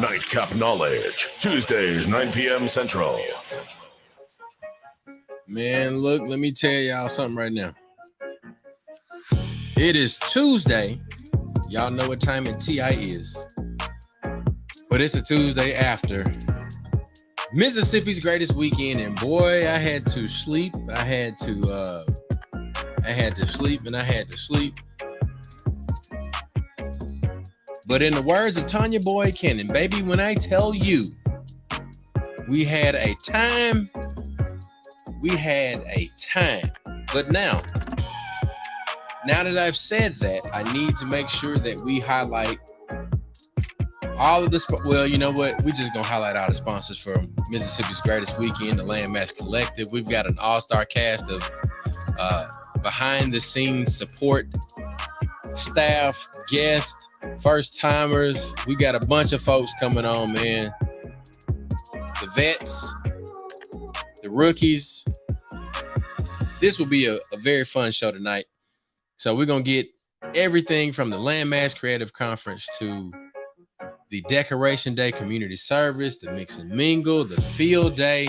Nightcap Knowledge, Tuesdays, 9 p.m. Central. Man, look, let me tell y'all something right now. It is Tuesday. Y'all know what time it TI is. But it's a Tuesday after Mississippi's greatest weekend. And boy, I had to sleep. I had to sleep and I had to sleep. But in the words of Tonya Boyd Cannon, baby, when I tell you we had a time, we had a time. But now that I've said that, I need to make sure that we highlight all of the, well, you know what? We're just going to highlight all the sponsors for Mississippi's greatest weekend, the Landmass Collective. We've got an all-star cast of behind-the-scenes support staff, guests, first-timers. We got a bunch of folks coming on, man. The vets, the rookies. This will be a very fun show tonight. So we're going to get everything from the Landmass Creative Conference to the Decoration Day Community Service, the Mix and Mingle, the Field Day.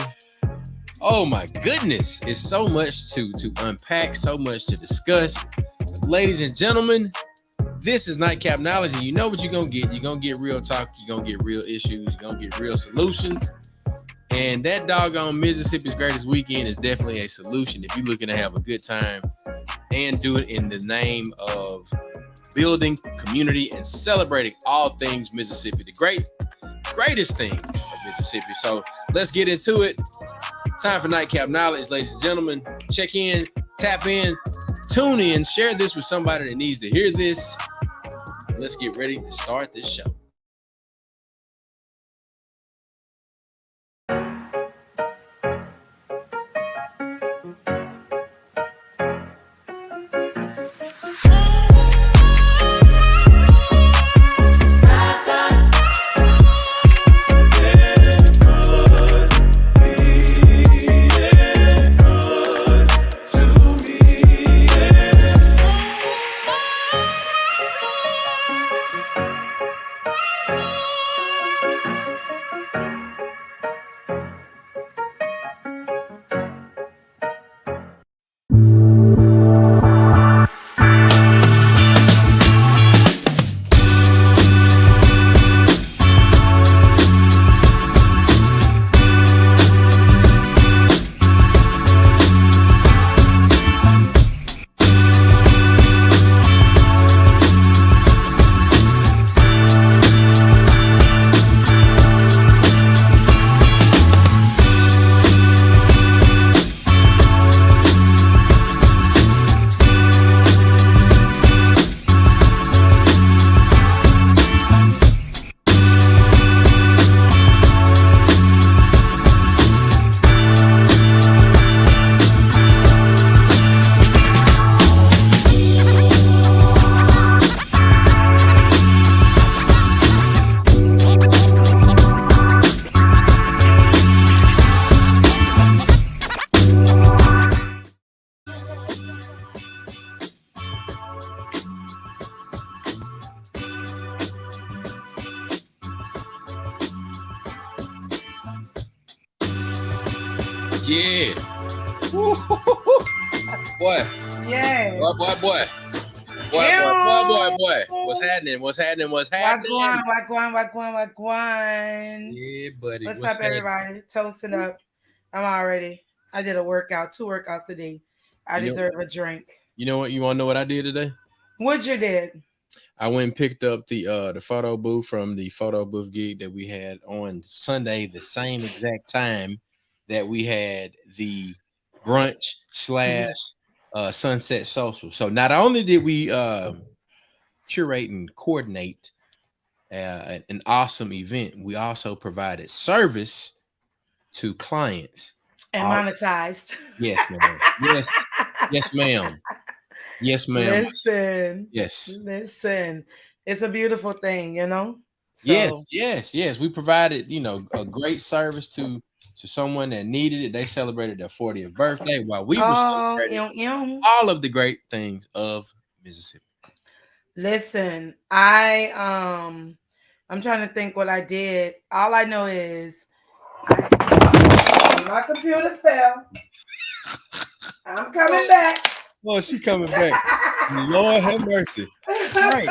Oh my goodness. It's so much to unpack, so much to discuss. Ladies and gentlemen, this is Nightcap Knowledge, and you know what you're going to get. You're going to get real talk. You're going to get real issues. You're going to get real solutions. And that doggone Mississippi's greatest weekend is definitely a solution if you're looking to have a good time and do it in the name of building community and celebrating all things Mississippi, the greatest things of Mississippi. So let's get into it. Time for Nightcap Knowledge, ladies and gentlemen. Check in, tap in, tune in, share this with somebody that needs to hear this. Let's get ready to start this show. Yeah. Boy. Yeah. Boy. Boy. What's happening? What going? Yeah, buddy. What's up, everybody? Toasting up. I did a workout, 2 workouts today. I deserve a drink. You know what? You want to know what I did today? What you did? I went and picked up the photo booth from the photo booth gig that we had on Sunday, the same exact time that we had the brunch / sunset social. So not only did we curate and coordinate an awesome event, we also provided service to clients and monetized. Yes, ma'am. Yes, ma'am. Yes, ma'am. Listen. It's a beautiful thing, you know. So. Yes. We provided, a great service to someone that needed it. They celebrated their 40th birthday while we were celebrating all of the great things of Mississippi. Listen, I'm I'm trying to think what I did. All I know is my computer fell. I'm coming back. Oh, she coming back. Lord have mercy. Right.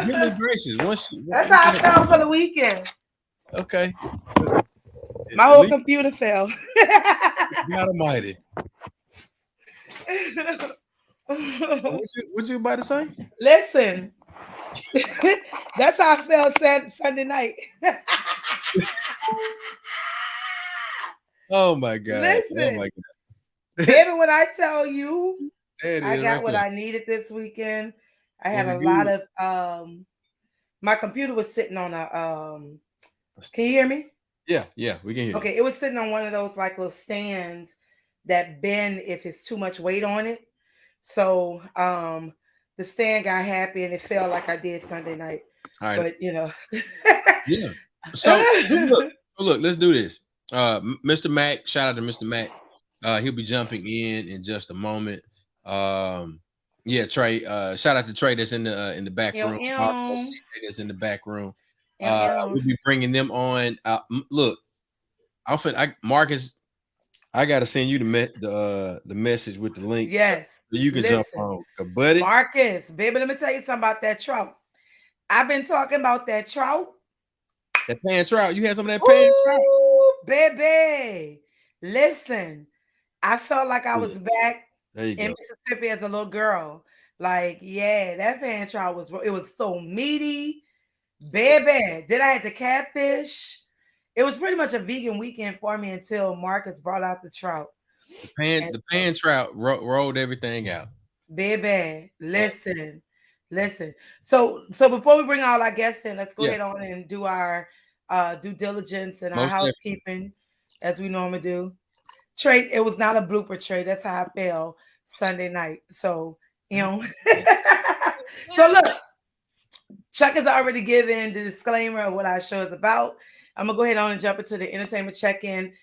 Goodness gracious. That's how I felt for the weekend. Okay. My whole computer fell. God Almighty. What you about to say? Listen, that's how I felt Sunday night. Oh my God. Listen, oh my God. baby, when I tell you, I got what I needed this weekend. I had a good? lot of my computer was sitting on a can you hear me? Yeah, we can hear you. Okay, it was sitting on one of those like little stands that bend if it's too much weight on it. So the stand got happy and it felt like I did Sunday night. All right. But you know. Yeah. So look, let's do this. Mr. Mac, shout out to Mr. Mac. He'll be jumping in just a moment. Yeah, Trey. Shout out to Trey that's in the back room. Also, CJ that's in the back room. We'll be bringing them on. Look, Marcus, I gotta send you the message with the link. Yes, so you can jump on, buddy. Marcus, baby, let me tell you something about that trout. I've been talking about that trout. That pan trout. You had some of that pan trout, baby. Listen, I felt like I was back in Mississippi as a little girl. Like, yeah, that pan trout was so meaty, baby. Then I had the catfish. It was pretty much a vegan weekend for me until Marcus brought out the trout. The pan trout rolled everything out. Baby, listen. So before we bring all our guests in, let's go ahead on and do our due diligence and our housekeeping as we normally do. Trey, it was not a blooper, Trey. That's how I felt Sunday night. So, you know. So look, Chuck has already given the disclaimer of what our show is about. I'm gonna go ahead on and jump into the entertainment check-in.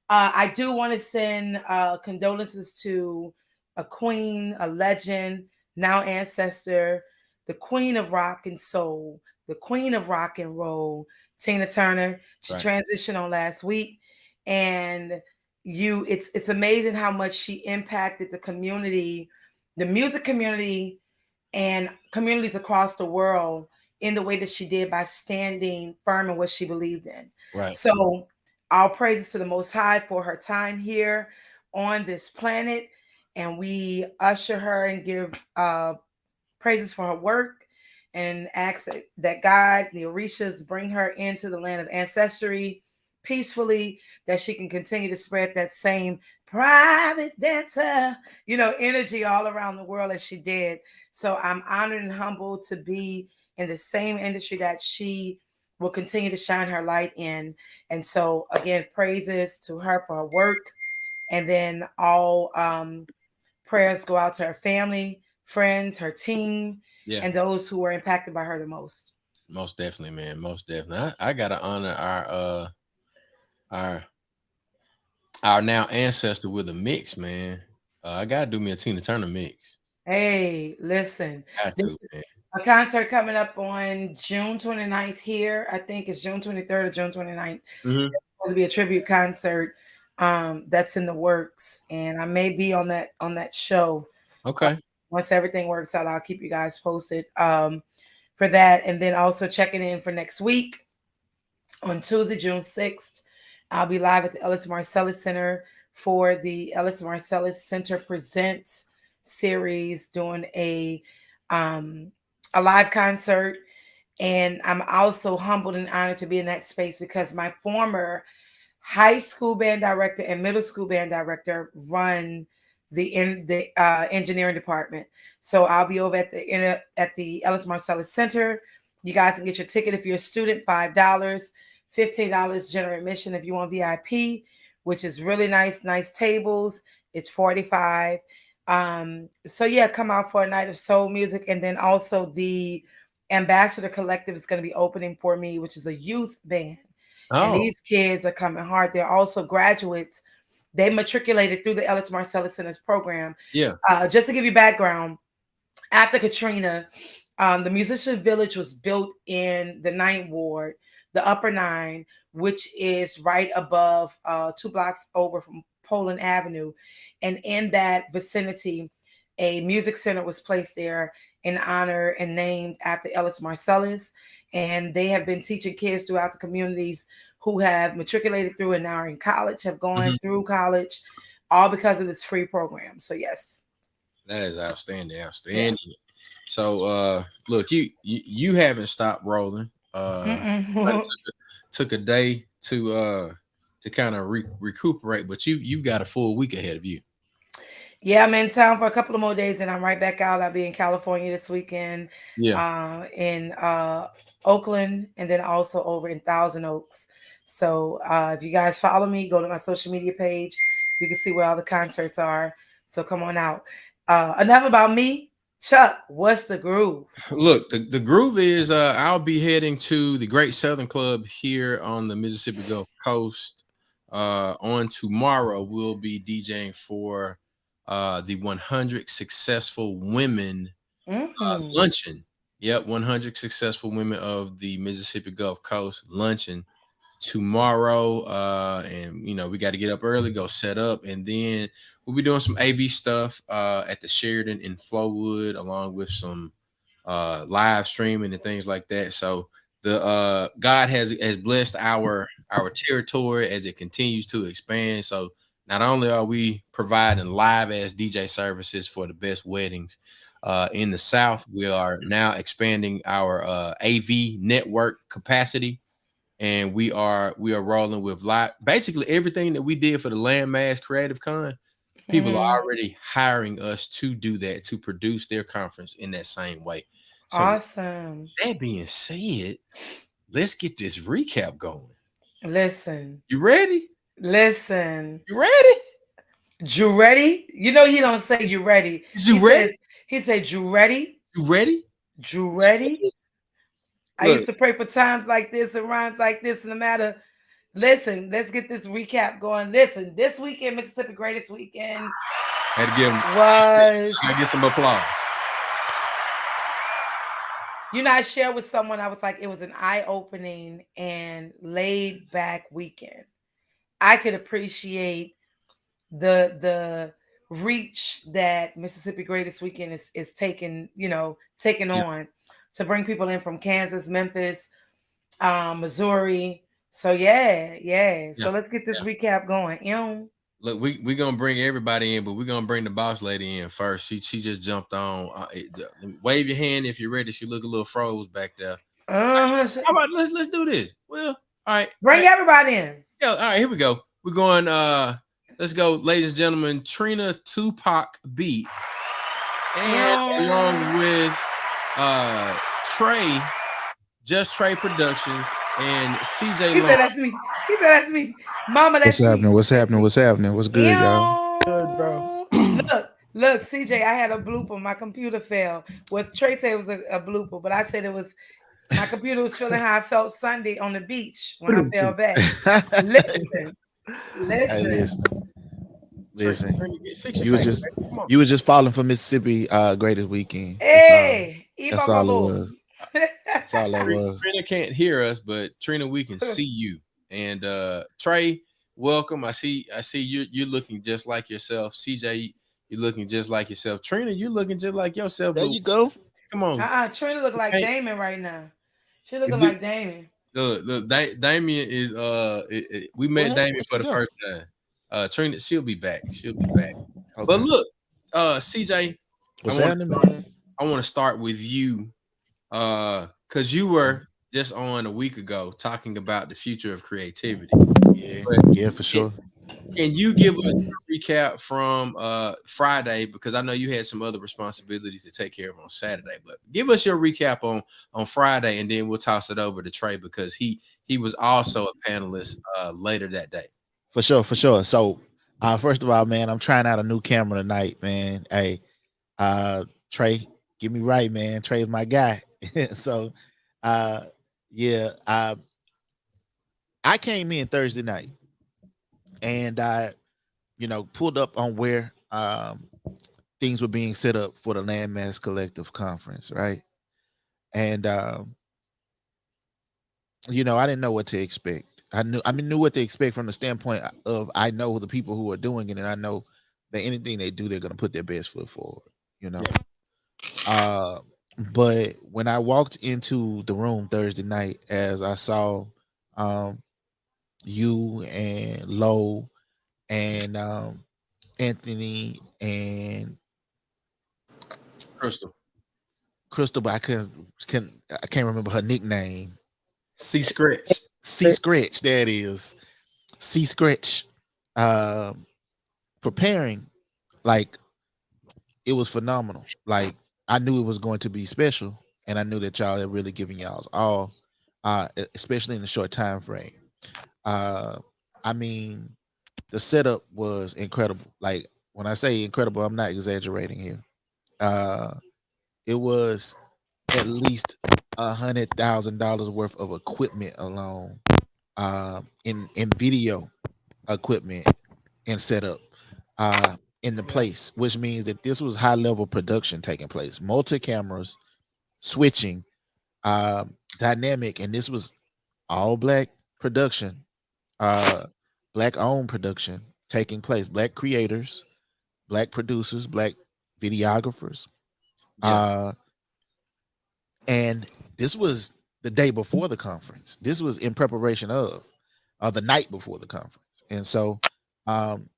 I do want to send condolences to a queen, a legend, now ancestor, the queen of rock and soul, the queen of rock and roll, Tina Turner. She transitioned on last week, and it's amazing how much she impacted the community, the music community, and communities across the world in the way that she did by standing firm in what she believed in. Right. So all praises to the Most High for her time here on this planet, and we usher her and give praises for her work and ask that God, the Orishas, bring her into the land of ancestry peacefully, that she can continue to spread that same private dancer, energy all around the world as she did. So I'm honored and humbled to be in the same industry that she will continue to shine her light in. And so again, praises to her for her work. And then all prayers go out to her family, friends, her team, and those who were impacted by her the most. Most definitely, man. Most definitely. I gotta honor our now ancestor with a mix, man. I gotta do me a Tina Turner mix. Hey, listen. Man. A concert coming up on June 29th here. I think it's June 23rd or June 29th. Mm-hmm. It's supposed to be a tribute concert that's in the works, and I may be on that show. Okay. Once everything works out, I'll keep you guys posted for that. And then also checking in for next week on Tuesday, June 6th. I'll be live at the Ellis Marcellus Center for the Ellis Marcellus Center Presents series, doing a live concert. And I'm also humbled and honored to be in that space because my former high school band director and middle school band director run the engineering department. So I'll be over at the Ellis Marcellus Center. You guys can get your ticket if you're a student, $5, $15 general admission if you want VIP, which is really nice tables. It's $45. So yeah, come out for a night of soul music. And then also the Ambassador Collective is going to be opening for me, which is a youth band. And these kids are coming hard. They're also graduates. They matriculated through the Ellis Marcellus Center's program. Yeah. Just to give you background, after Katrina, The Musician Village was built in the 9th Ward, the Upper 9, which is right above 2 blocks over from Poland Avenue. And in that vicinity, a music center was placed there in honor and named after Ellis Marcellus. And they have been teaching kids throughout the communities who have matriculated through and now are in college, have gone through college, all because of this free program. So, yes. That is outstanding. Outstanding. Yeah. So look, you haven't stopped rolling. Took a day to kind of recuperate, but you've got a full week ahead of you. Yeah, I'm in town for a couple of more days and I'm right back out. I'll be in California this weekend. Yeah. In Oakland, and then also over in Thousand Oaks. So if you guys follow me, go to my social media page. You can see where all the concerts are. So come on out. Enough about me. Chuck, what's the groove? Look, the groove is I'll be heading to the Great Southern Club here on the Mississippi Gulf Coast. On tomorrow, we'll be DJing for the 100 Successful Women luncheon. Yep, 100 Successful Women of the Mississippi Gulf Coast luncheon tomorrow. And we got to get up early, go set up, and then we'll be doing some AV stuff at the Sheridan in Flowood, along with some live streaming and things like that. So the God has blessed our territory as it continues to expand. So not only are we providing live as DJ services for the best weddings in the South, we are now expanding our AV network capacity. And we are rolling with live, basically everything that we did for the Landmass Creative Con. People are already hiring us to do that, to produce their conference in that same way. So awesome. That being said, let's get this recap going. Listen. You ready? Listen. You ready? You ready? You know he don't say you ready. You ready? He said you ready? You ready? You ready? I used to pray for times like this and rhymes like this in the matter. Listen, let's get this recap going. Listen, this weekend, Mississippi Greatest Weekend had to give him, was. I get some applause. I shared with someone, I was like, it was an eye-opening and laid-back weekend. I could appreciate the reach that Mississippi Greatest Weekend is taking on to bring people in from Kansas, Memphis, Missouri. So yeah. So let's get this recap going. Look, we're gonna bring everybody in, but we're gonna bring the boss lady in first. She just jumped on. Wave your hand if you're ready. She look a little froze back there. How about let's do this? Well, all right. Bring everybody in. Yeah, all right, here we go. We're going let's go, ladies and gentlemen, Trina Tupac Beat. And along with Trey, Just Trey Productions, and CJ He said that's me. He said that's me. Mama, that's me. What's happening? What's good, y'all? Good, bro. Look, CJ, I had a blooper. My computer fell. What Trey said was a blooper, but I said it was my computer was feeling how I felt Sunday on the beach when I fell back. Listen. You was just falling for Mississippi Greatest Weekend. Hey, that's all it was. That's all that was. Trina can't hear us, but Trina, we can see you. And Trey, welcome. I see you're looking just like yourself. CJ, you're looking just like yourself. Trina, you're looking just like yourself. There you go. Come on. Trina look like Damon right now. She looking like Damon. Look, Damien is we met Damien for the first time. Trina, she'll be back. Okay. But look, CJ, what's happening, man? I want to start with you. Because you were just on a week ago talking about the future of creativity. Yeah, for sure. Can you give us a recap from Friday? Because I know you had some other responsibilities to take care of on Saturday, but give us your recap on Friday, and then we'll toss it over to Trey because he was also a panelist later that day. For sure. So first of all, man, I'm trying out a new camera tonight, man. Hey, Trey, get me right, man. Trey's my guy. So I came in Thursday night and I pulled up on where things were being set up for the Landmass Collective Conference, right? and I didn't know what to expect. I knew what to expect from the standpoint of I know the people who are doing it, and I know that anything they do, they're gonna put their best foot forward. You know. Yeah. Uh, but when I walked into the room Thursday night, as I saw um you and Lo and Anthony and Crystal. Crystal, but I can't remember her nickname. C Scratch. C Scratch, that is C Scratch. Um, Preparing, like, it was phenomenal. Like, I knew it was going to be special, and I knew that y'all had really given y'all's all, especially in the short time frame. Uh, I mean, the setup was incredible. Like, when I say incredible, I'm not exaggerating here. Uh, it was at least $100,000 worth of equipment alone, in video equipment and setup, in the place, which means that this was high level production taking place, multi cameras, switching, dynamic, and this was all black production, uh, black owned production taking place, black creators, black producers, black videographers, Yeah. uh, and this was the day before the conference. This was in preparation of, the night before the conference, and so um,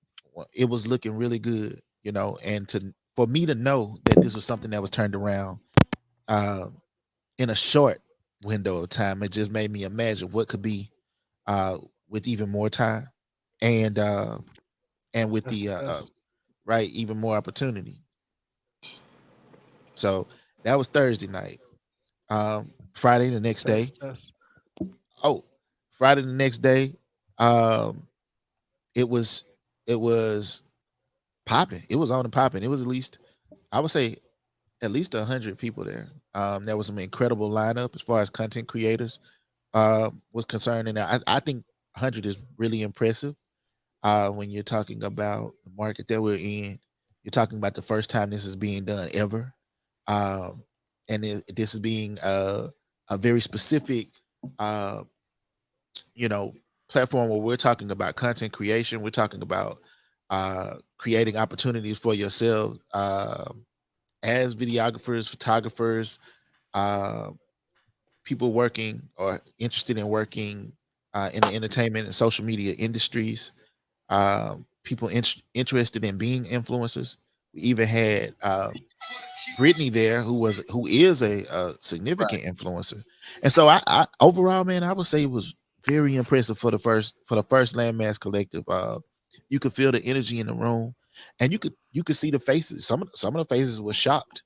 it was looking really good, and to for me to know that this was something that was turned around uh, in a short window of time, it just made me imagine what could be uh, with even more time, and with the right, even more opportunity. So that was Thursday night. Friday the next day. Oh, Friday the next day, um, it was it was popping. It was on and popping. It was at least, I would say, at least 100 people there. There was some incredible lineup as far as content creators was concerned, and I think 100 is really impressive. When you're talking about the market that we're in, you're talking about the first time this is being done ever, um, and this is being a very specific, uh, you know, platform where we're talking about content creation. We're talking about creating opportunities for yourself, as videographers, photographers, uh, people working or interested in working in the entertainment and social media industries, people interested in being influencers. We even had Brittany there, who is a Right. significant influencer, and so I overall, man, I would say it was very impressive for the first Landmass Collective. You could feel the energy in the room, and you could see the faces. Some of the faces were shocked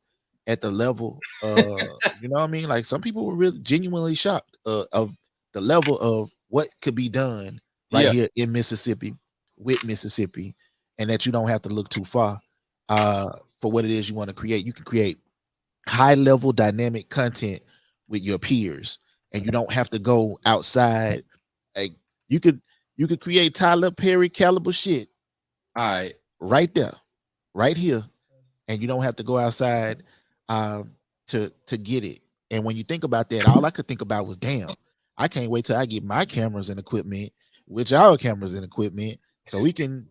at the level. You know what I mean? Like, some people were really genuinely shocked of the level of what could be done right Yeah. here in Mississippi with Mississippi, and that you don't have to look too far uh for what it is you want to create. You can create high level dynamic content with your peers, and you don't have to go outside. Like, you could you could create Tyler Perry caliber shit All right. right there, right here, and you don't have to go outside to get it. And when you think about that, all I could think about was, damn, I can't wait till I get my cameras and equipment, with our cameras and equipment, so we can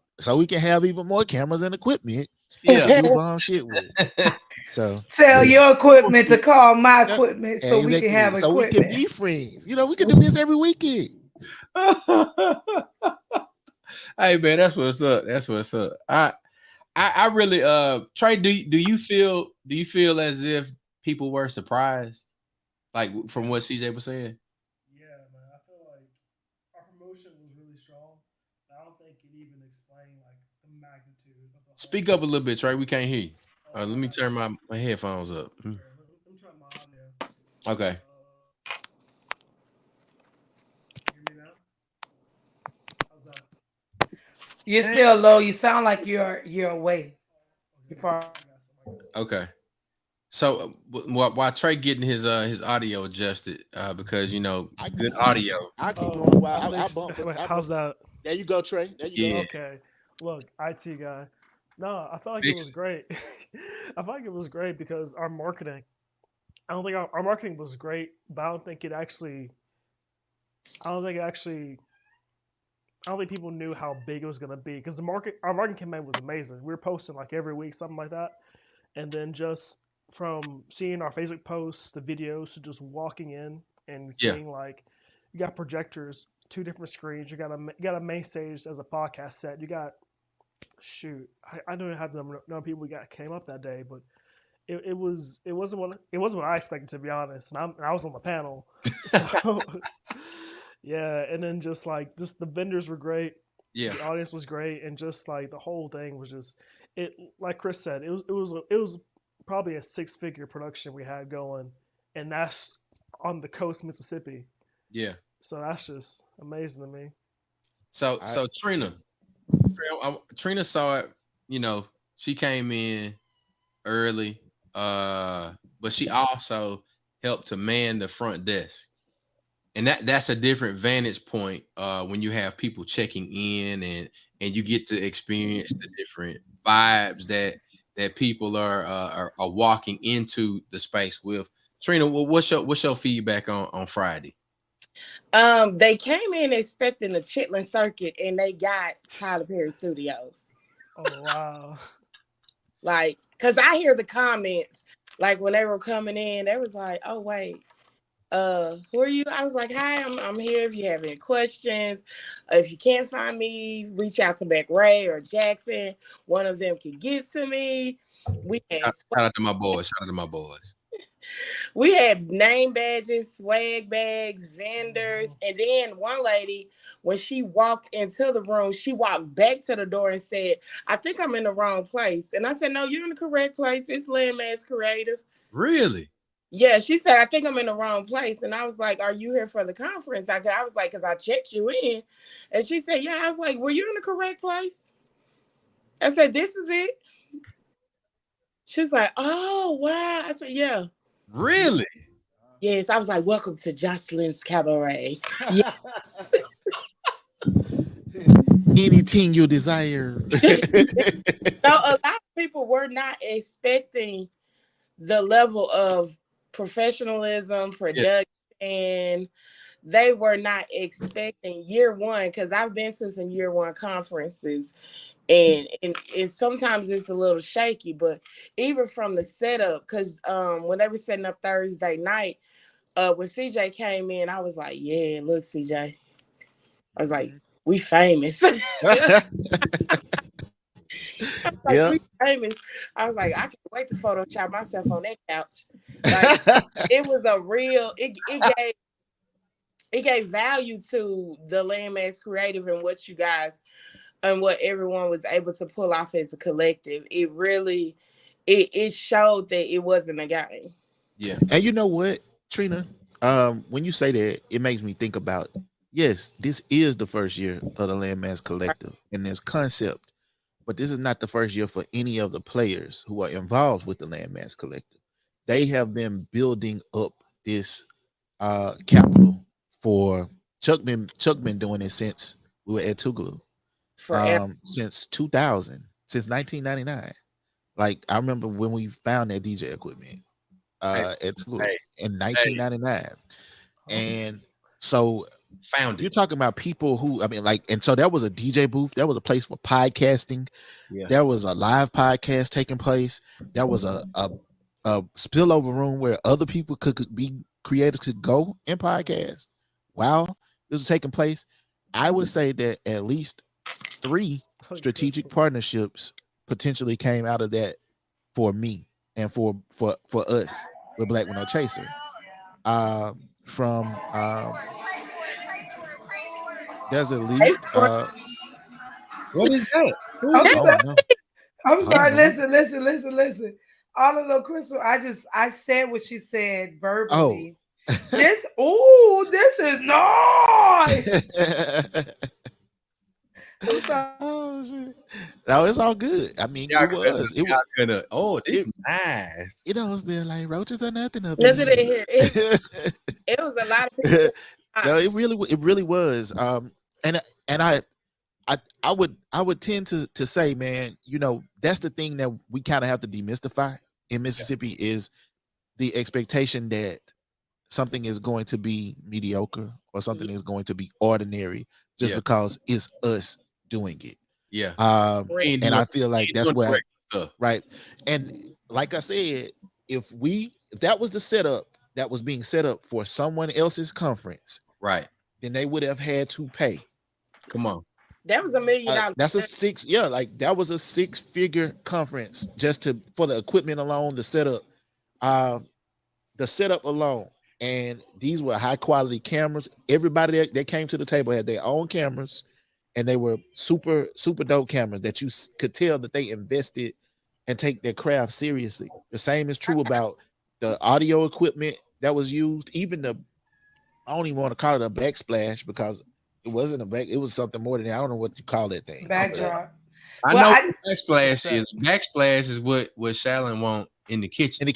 have even more cameras and equipment Yeah. to do bomb shit with. So Tell your equipment to call my yeah, equipment so we can exactly. have So we can equipment. be friends. We can do this every weekend. Hey man, that's what's up. That's what's up. I really Trey, do you feel as if people were surprised, like from what CJ was saying? Yeah, man. I feel like our promotion was really strong. I don't think it even explained like the magnitude of the Speak whole. up a little bit, Trey. We can't hear you. Oh, Let my me bad. turn my headphones up. Okay, let me try my audio. Okay. You hear me now? How's that? You're still low. You sound like you're away. You're Okay, far. I got some. I got some. Okay. So while Trey getting his audio adjusted, because I good I, audio. I keep Oh, going I while I fixed. bump it. Wait, how's that? There you go, Trey. There you go. Yeah. Okay. Look, IT guy. No, I felt like it was Fix great. I felt like it was great because our marketing I don't think our marketing was great, but I don't think it actually. I don't think it actually. I don't think people knew how big it was gonna be because our marketing campaign was amazing. We were posting like every week, something like that, and then just from seeing our Facebook posts, the videos, to just walking in and Yeah. seeing like you got projectors, 2 different screens. You got a main stage as a podcast set. You got shoot, I don't have the number of people we got came up that day, but it wasn't what I expected, to be honest. And I was on the panel, so yeah. And then just the vendors were great, Yeah. the audience was great, and just like the whole thing was just it. Like Chris said, it was probably a 6-figure production we had going, and that's on the coast, Mississippi. Yeah. So that's just amazing to me. So I, so Trina saw it. You know, she came in early, but she also helped to man the front desk, and that's a different vantage point when you have people checking in and you get to experience the different vibes that people are walking into the space with. Trina, what's your feedback on Friday? They came in expecting the Chitlin Circuit, and they got Tyler Perry Studios. Oh wow. Like, cause I hear the comments, like when they were coming in, they was like, "Oh wait, who are you?" I was like, "Hi, I'm here. If you have any questions, if you can't find me, reach out to Beck Ray or Jackson. One of them can get to me." We had Shout out to my boys. Shout out to my boys. we had name badges, swag bags, vendors, and then one lady, when she walked into the room, she walked back to the door and said, "I think I'm in the wrong place." And I said, "No, you're in the correct place. It's Landmass Creative." Really? Yeah, she said, "I think I'm in the wrong place." And I was like, "Are you here for the conference?" I was like, "Because I checked you in." And she said, "Yeah." I was like, "Were you in the correct place?" I said, "This is it." She was like, "Oh, wow." I said, "Yeah." Really? Yes. I was like, "Welcome to Jocelyn's Cabaret." Yeah. anything you desire. No, a lot of people were not expecting the level of professionalism, production. And they were not expecting year one, because I've been to some year one conferences, and sometimes it's a little shaky, but even from the setup, because when they were setting up Thursday night, when CJ came in, I was like, "Yeah, look, CJ." I was like, "We famous." Like, Yeah. we famous. I was like, "I can't wait to Photoshop myself on that couch." Like, it was a real, it gave value to the Landmass Creative and what you guys and what everyone was able to pull off as a collective. It really, it showed that it wasn't a game. Yeah. And you know what, Trina? When you say that, it makes me think about, yes, this is the first year of the Landmass Collective and this concept, but this is not the first year for any of the players who are involved with the Landmass Collective. They have been building up this capital for Chuck been doing it since we were at Tougaloo. Forever. Since 2000, since 1999. Like, I remember when we found that DJ equipment at school Hey. in 1999. And so Found you're it. talking about people who, I mean, like, and so there was a DJ booth, there was a place for podcasting, Yeah. there was a live podcast taking place, there was a spillover room where other people could be creators could go and podcast. Wow, this was taking place. I would say that at least 3 strategic partnerships potentially came out of that for me and for us with Black Widow Chaser. From there's at least What is that? I'm oh sorry. no. I'm sorry. no. Listen. All of the Crystal, I said what she said verbally. This is nice. I'm sorry. Oh shit. No, it's all good. I mean, it was This nice. you know, it's been like roaches or nothing up Nothing in in here. here. It was a lot of people. No, it really was. And I would tend to say, man, you know, that's the thing that we kind of have to demystify in Mississippi is the expectation that something is going to be mediocre or something is going to be ordinary just because it's us doing it. Yeah. And I feel like that's where stuff. Right. And like I said, if that was the setup that was being set up for someone else's conference, right, then they would have had to pay. Come on. That was $1 million. That's that was a 6-figure conference just for the equipment alone, the setup alone. And these were high quality cameras. Everybody that came to the table had their own cameras, and they were super, super dope cameras that you could tell that they invested and take their craft seriously. The same is true about the audio equipment that was used. Even I don't even want to call it a backsplash because it wasn't it was something more than that. I don't know what you call that thing. Backdrop. I know backsplash is. Backsplash is what Shallon want in the kitchen.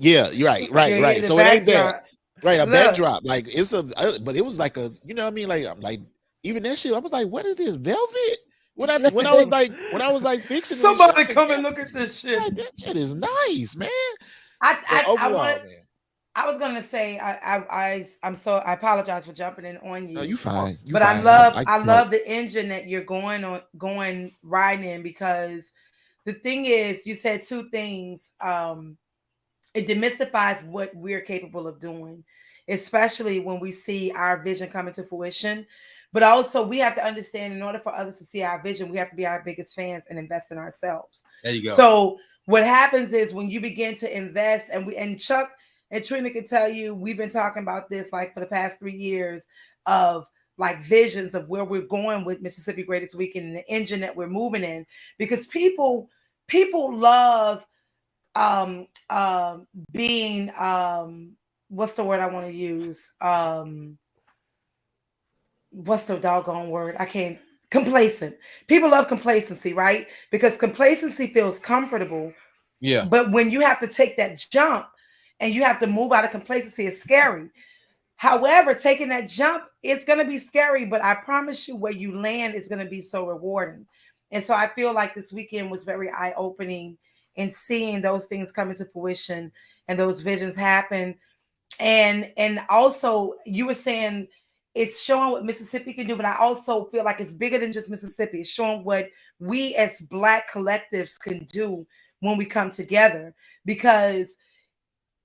Yeah, you're right. Yeah, So it ain't that. Right, a backdrop. Like it's but it was like a, you know what I mean? Like I'm like, even that shit, I was like, what is this? Velvet? When I was like fixing somebody come and look at this shit. Like, that shit is nice, man. I was gonna say I apologize for jumping in on you. No, you fine. I love the engine that you're going riding in, because the thing is, you said two things. It demystifies what we're capable of doing, especially when we see our vision coming to fruition. But also, we have to understand, in order for others to see our vision, we have to be our biggest fans and invest in ourselves. There you go. So what happens is when you begin to invest, and Chuck and Trina can tell you, we've been talking about this like for the past 3 years of like visions of where we're going with Mississippi Greatest Weekend and the engine that we're moving in, because people love being what's the word I want to use? What's the doggone word? Complacent. People love complacency, right? Because complacency feels comfortable. Yeah. But when you have to take that jump and you have to move out of complacency, it's scary. However, taking that jump, it's going to be scary, but I promise you where you land is going to be so rewarding. And so I feel like this weekend was very eye-opening in seeing those things come into fruition and those visions happen. And also, you were saying it's showing what Mississippi can do, but I also feel like it's bigger than just Mississippi. It's showing what we as Black collectives can do when we come together, because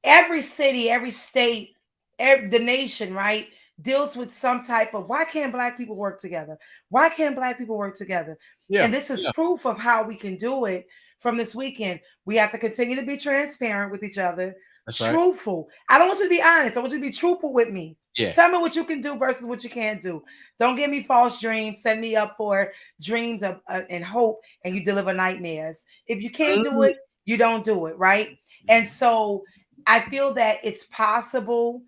every city, every state, the nation, right, deals with some type of, why can't Black people work together? Why can't Black people work together? Yeah. And this is proof of how we can do it from this weekend. We have to continue to be transparent with each other. That's truthful. Right. I don't want you to be honest. I want you to be truthful with me. Yeah. Tell me what you can do versus what you can't do. Don't give me false dreams. Set me up for dreams of and hope, and you deliver nightmares. If you can't do it, you don't do it, right? And so I feel that it's possible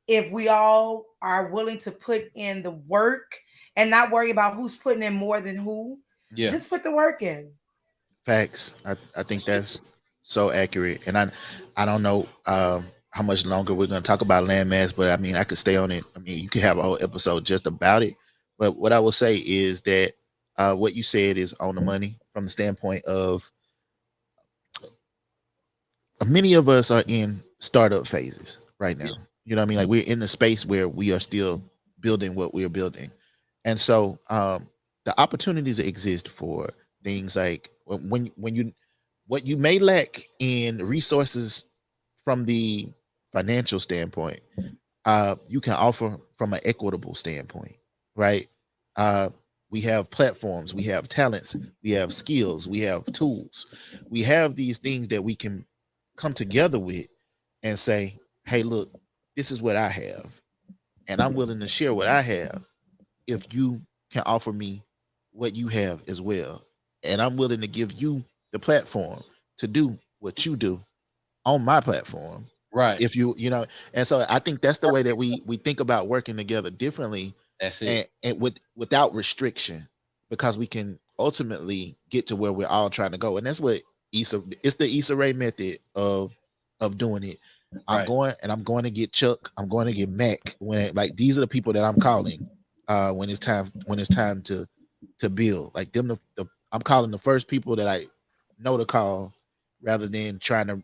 if we all are willing to put in the work and not worry about who's putting in more than who. Yeah. Just put the work in. Facts. I think that's so accurate. And I don't know how much longer we're going to talk about landmass, but I mean, I could stay on it. I mean, you could have a whole episode just about it. But what I will say is that what you said is on the money from the standpoint of many of us are in startup phases right now. You know what I mean? Like, we're in the space where we are still building what we're building. And so the opportunities that exist for things like what you may lack in resources from the financial standpoint, you can offer from an equitable standpoint, right? We have platforms, we have talents, we have skills, we have tools. We have these things that we can come together with and say, hey, look, this is what I have, and I'm willing to share what I have if you can offer me what you have as well. And I'm willing to give you the platform to do what you do on my platform. Right. If you know, and so I think that's the way that we think about working together differently. That's it. And without restriction, because we can ultimately get to where we're all trying to go. And that's what it's the Issa Rae method of doing it. I'm going to get Chuck. I'm going to get Mac. These are the people that I'm calling when it's time to build. Like them, I'm calling the first people that I know to call, rather than trying to,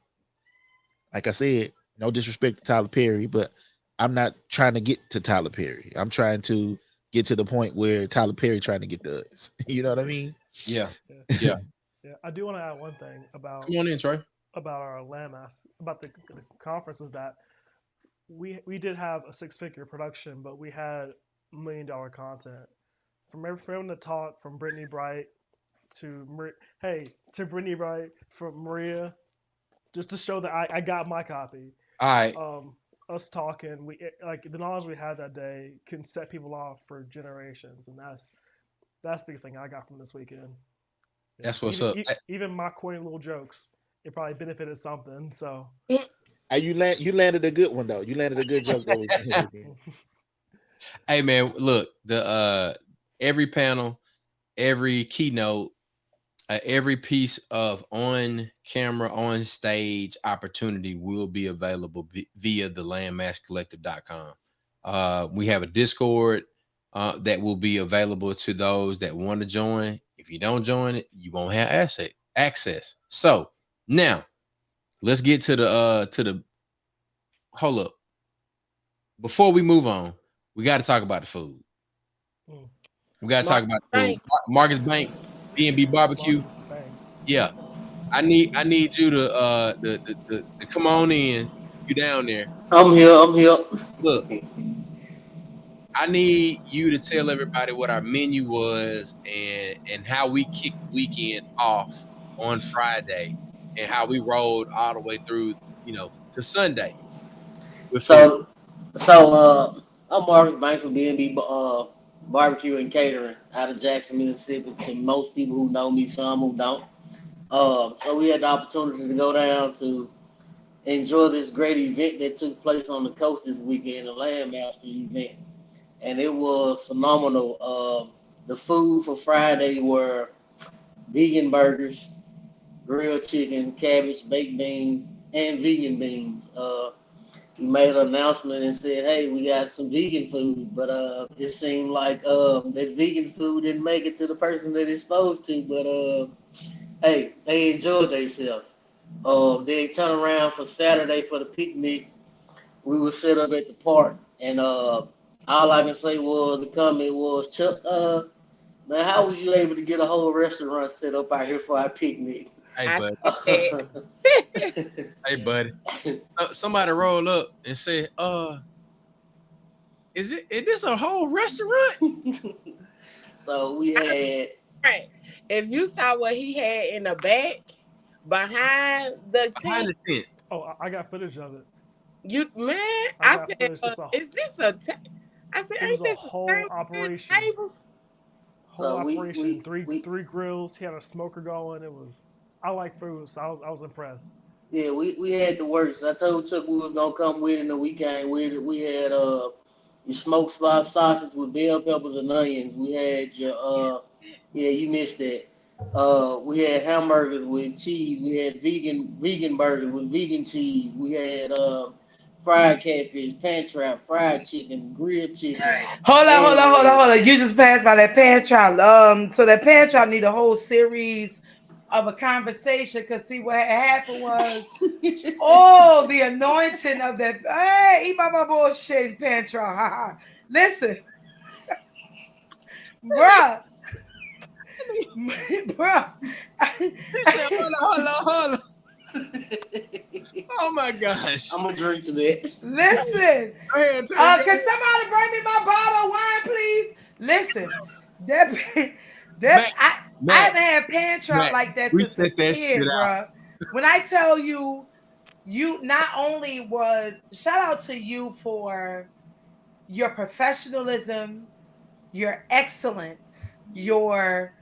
like I said, No disrespect to Tyler Perry, but I'm not trying to get to Tyler Perry. I'm trying to get to the point where Tyler Perry trying to get to us. You know what I mean? Yeah. Yeah. I do want to add one thing about Come on in, Trey. our landmass about the conference is that we did have a 6-figure production, but we had $1 million content from everyone to talk from Brittany Bright to Brittany Bright from Maria, just to show that I got my copy. All right. Us talking, like the knowledge we had that day can set people off for generations, and that's the biggest thing I got from this weekend. That's what's up. Even my corny little jokes, it probably benefited something. So, you landed a good one though. You landed a good joke that weekend. Hey man, look, the every panel, every keynote, every piece of on camera, on stage opportunity will be available via the landmasscollective.com. We have a Discord that will be available to those that want to join. If you don't join it, you won't have access. So now let's get to the hold up. Before we move on, we got to talk about the food. We got to talk about the food. Marcus Banks, B&B Barbecue. Yeah, I need you to come on in. You down there? I'm here. Look, I need you to tell everybody what our menu was and how we kicked the weekend off on Friday and how we rolled all the way through, to Sunday. So I'm Marcus Banks from B&B Barbecue and Catering out of Jackson, Mississippi. To most people who know me, some who don't. So we had the opportunity to go down to enjoy this great event that took place on the coast this weekend, the Landmaster event, and it was phenomenal. The food for Friday were vegan burgers, grilled chicken, cabbage, baked beans, and vegan beans. We made an announcement and said, "Hey, we got some vegan food," but it seemed like that vegan food didn't make it to the person that it's supposed to. But hey, they enjoyed themselves. They turned around for Saturday for the picnic. We were set up at the park, and all I can say was the comment was, "Chuck, man, how was you able to get a whole restaurant set up out here for our picnic?" Hey, bud. Hey, buddy. Somebody roll up and say, is this a whole restaurant? So we had. Right. If you saw what he had in the back behind the tent. Oh, I got footage of it. I said, is this a tent? I said, ain't this a whole operation? Whole operation. Three grills. He had a smoker going. I like food, so I was impressed. Yeah, we had the works. I told Chuck we was gonna come with in the weekend. We had your smoked sausage with bell peppers and onions. We had your you missed that. We had hamburgers with cheese. We had vegan burgers with vegan cheese. We had fried catfish, pan trap, fried chicken, grilled chicken. Hold on. You just passed by that pan trap. So that pan trap need a whole series of a conversation, because see what happened was the anointing of that. Hey, eat my bullshit, pan trap. Listen, bruh. Bruh. Hold on. Oh my gosh. I'm gonna drink to that. Listen. Can somebody bring me my bottle of wine, please? Listen. I haven't had pan trap like that since a kid, bro. When I tell you, you not only was shout out to you for your professionalism, your excellence, your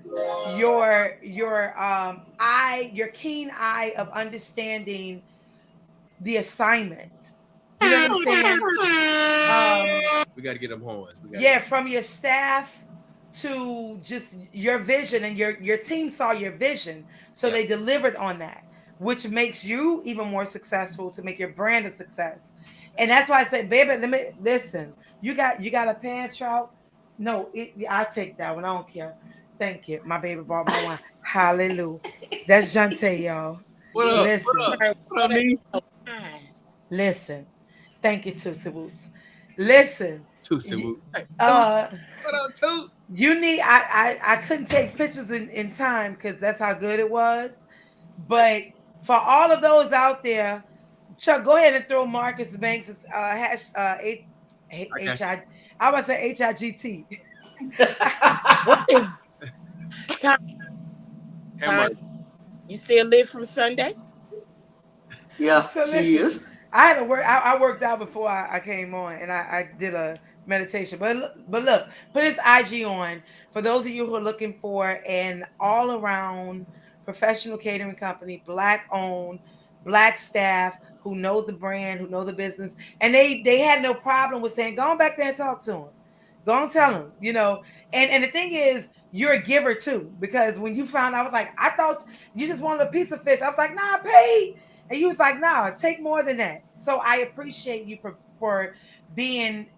keen eye of understanding the assignment. You know what I'm saying? We got to get them horns. From your staff to just your vision, and your team saw your vision, so they delivered on that, which makes you even more successful to make your brand a success. And that's why I said, baby, let me listen. You got a pan trout. No, I'll take that one. I don't care. Thank you. My baby bought my wine. Hallelujah. That's Jante, y'all. What up? Listen, thank you, Tootsie Woots. Listen, Tootsie y- Woo. Hey, Toot. uh, What up, Toot? you need. I couldn't take pictures in time because that's how good it was. But for all of those out there, Chuck, go ahead and throw Marcus Banks' hash Okay. I was say HIGT. What is time? How much? You still live from Sunday? Yeah, So she listen, is. I had to work. I worked out before I came on, and I did a meditation. But look, put his IG on for those of you who are looking for an all around professional catering company, black owned, black staff who know the brand, who know the business, and they had no problem with saying, "Go on back there and talk to him. Go and tell him." And the thing is, you're a giver too, because when you found, I was like, I thought you just wanted a piece of fish. I was like, nah, pay. And you was like, nah, take more than that. So I appreciate you for being,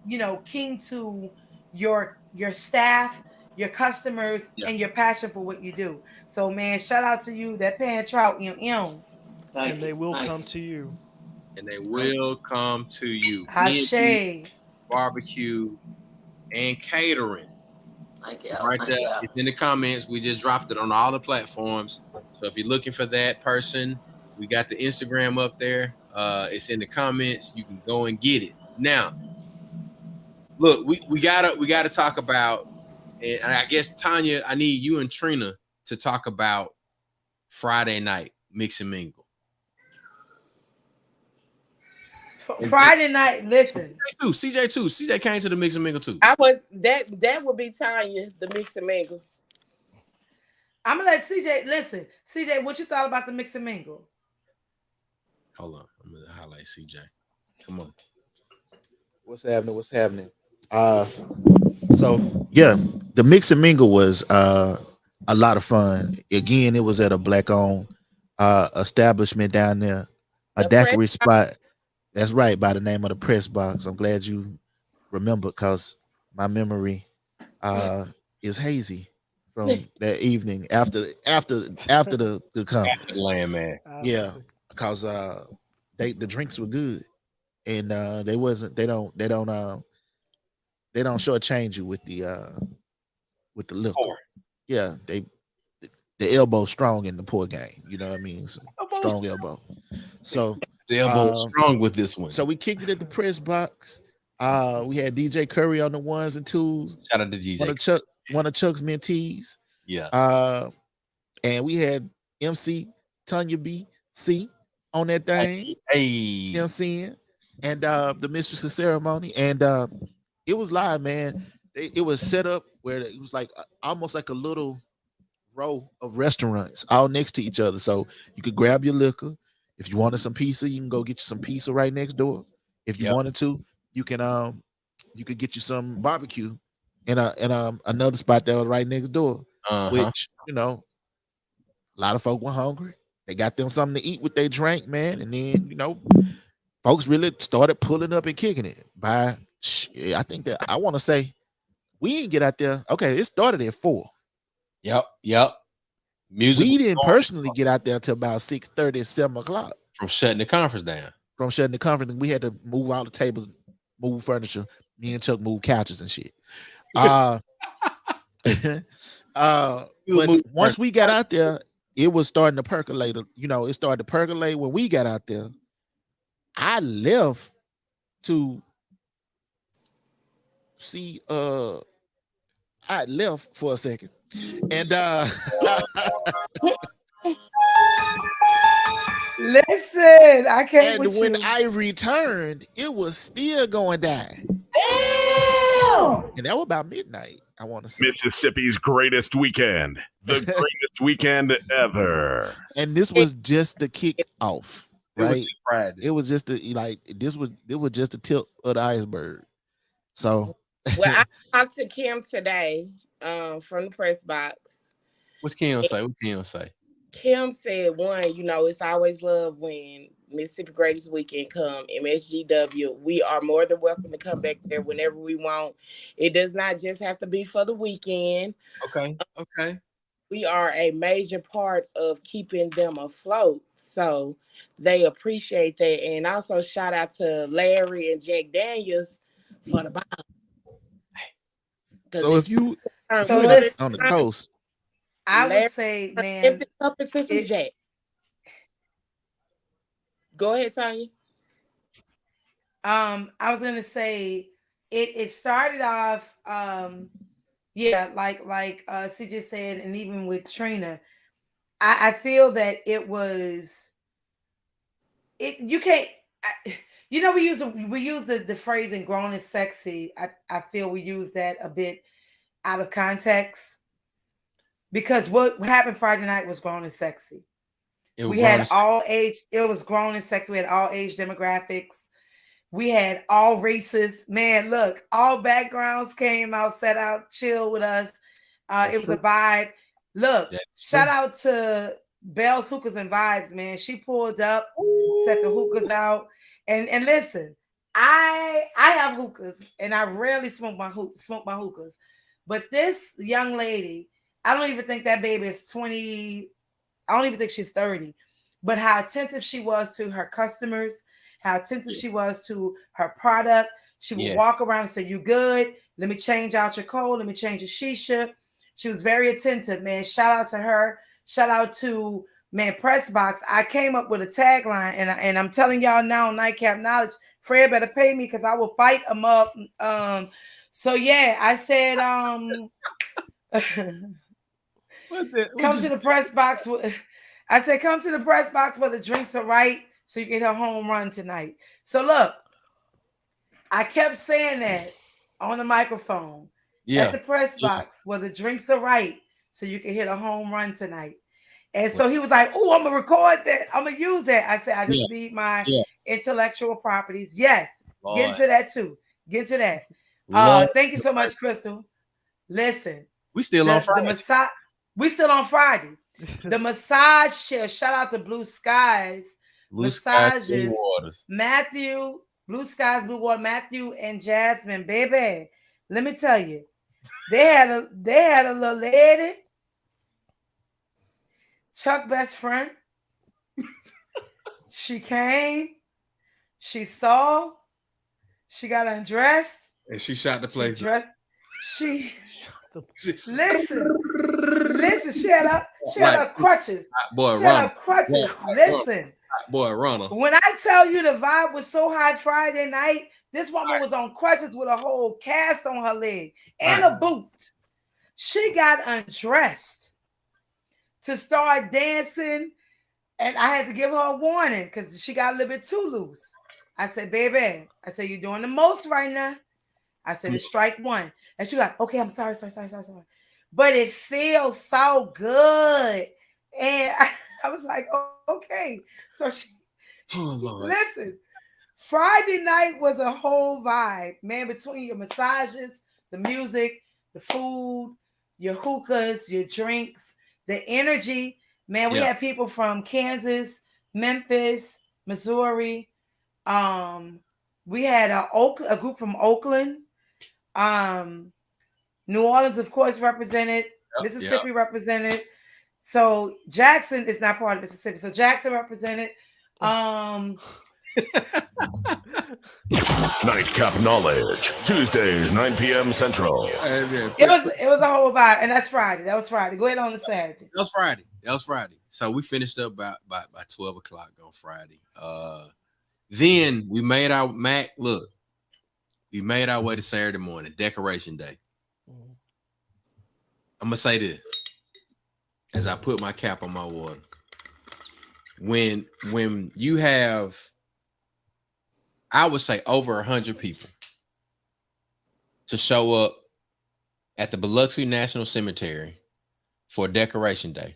king to your staff, your customers, Yeah. and your passion for what you do. So man, shout out to you. That pan trout, And they will come to you. And they will come to you. Hashay. Barbecue and catering. Thank you. Right Thank there. you. It's in the comments. We just dropped it on all the platforms. So if you're looking for that person, we got the Instagram up there. It's in the comments. You can go and get it. Now, look, we gotta talk about, and I guess Tonya, I need you and Trina to talk about Friday night mix and mingle. Friday night, listen. CJ too. CJ came to the mix and mingle too. I was that would be Tonya, the mix and mingle. I'm gonna let CJ listen. CJ, what you thought about the mix and mingle? Hold on, I'm gonna highlight CJ. Come on. What's happening? So yeah, the mix and mingle was a lot of fun. Again, it was at a black owned establishment down there, a The daiquiri press spot. That's right, by the name of the Press Box. I'm glad you remember because my memory is hazy from that evening after the conference. Landman. Yeah, because the drinks were good and they don't shortchange you with the liquor. Poor. Yeah, the elbow strong in the poor game. You know what I mean? So, strong elbow. So The elbow strong with this one. So we kicked it at the Press Box. We had DJ Curry on the ones and twos. Shout out to DJ. One of Chuck's mentees. Yeah. And we had MC Tonya B.C. on that thing. Hey. You know what I'm saying? And the mistress of ceremony. And it was live, man. It was set up where it was like almost like a little row of restaurants all next to each other. So you could grab your liquor. If you wanted some pizza, you can go get you some pizza right next door. If you wanted to, you could get you some barbecue in another spot that was right next door. Which, a lot of folk were hungry. They got them something to eat with they drank, man. And then, folks really started pulling up and kicking it by I think that I want to say we didn't get out there. Okay, it started at 4. Yep. Music. We didn't personally get out there till about 6:30, 7 o'clock. From shutting the conference down. We had to move all the tables, move furniture. Me and Chuck moved couches and shit. But once we got out there, it was starting to percolate. It started to percolate when we got out there. I left to see. I left for a second, and listen, I can't. And when I returned, it was still going down. Damn! And that was about midnight, I want to say. Mississippi's greatest weekend. The greatest weekend ever. And this was just the kick off, right? It was just it was just the tip of the iceberg. So well, I talked to Kim today from the Press Box. What's Kim say? Kim said, one, it's always love when Mississippi Greatest Weekend come, MSGW. We are more than welcome to come back there whenever we want. It does not just have to be for the weekend. Okay. we are a major part of keeping them afloat. So they appreciate that. And also shout out to Larry and Jack Daniels for the bottle. So if you So in listen, on the coast, I would Larry say, man, empty cup into some it- Jack. Go ahead, Tonya. I was gonna say it started off yeah, like CJ said, and even with Trina, I feel that it was you can't you know, we use the phrase "and grown and sexy." I feel we use that a bit out of context, because what happened Friday night was grown and sexy. We had all age, it was grown and sexy. We had all age demographics. We had all races. Man, look, all backgrounds came out, sat out, chill with us. It was a vibe. Look, shout out to Bell's Hookahs and Vibes, man. She pulled up, set the hookahs out. And listen, I have hookahs and I rarely smoke my hookahs. But this young lady, I don't even think that baby is 20. I don't even think she's 30. But how attentive she was to her customers, how attentive she was to her product. She would walk around and say, "You good? Let me change out your cold. Let me change your shisha." She was very attentive, man. Shout out to her. Shout out to, man, Pressbox. I came up with a tagline, and I'm telling y'all now, Nightcap Knowledge, Fred better pay me because I will fight them up. So yeah, I said, come to the press box. I said, come to the press box where the drinks are right, so you can hit a home run tonight. So look, I kept saying that on the microphone at the press box where the drinks are right, so you can hit a home run tonight. And so he was like, "Oh, I'm gonna record that. I'm gonna use that." I said, "I just need my intellectual properties." Yes, get into that too. Get into that. Thank you so much, Crystal. Listen, we still on Friday. We still on Friday. The massage chair. Shout out to Blue Skies. Blue Skies, Massages. Blue Waters. Matthew, Blue Skies, Blue Water. Matthew and Jasmine, baby. Let me tell you, they had a little lady. Chuck best friend. She came. She saw. She got undressed. And she shot the place. Listen. She had her crutches. Boy, she had her crutches. Listen. Boy, runner. When I tell you the vibe was so high Friday night, this woman was on crutches with a whole cast on her leg and a boot. She got undressed to start dancing, and I had to give her a warning because she got a little bit too loose. I said, "Baby," I said, "you're doing the most right now." I said, "It's strike one." And she was like, "Okay, I'm sorry. But it feels so good." And I was like, "Oh, okay." So she, listen, Friday night was a whole vibe, man, between your massages, the music, the food, your hookahs, your drinks, the energy. Man, we had people from Kansas, Memphis, Missouri. We had a group from Oakland. New Orleans, of course, represented. Mississippi represented. So Jackson is not part of Mississippi. So Jackson represented. Nightcap Knowledge, Tuesdays, 9 p.m. Central. It was a whole vibe, and that's Friday. That was Friday. Go ahead on the Saturday. That was Friday. So we finished up by 12 o'clock on Friday. Then we made our we made our way to Saturday morning, Decoration Day. I'm gonna say this as I put my cap on my water. When you have, I would say, over 100 people to show up at the Biloxi National Cemetery for Decoration Day.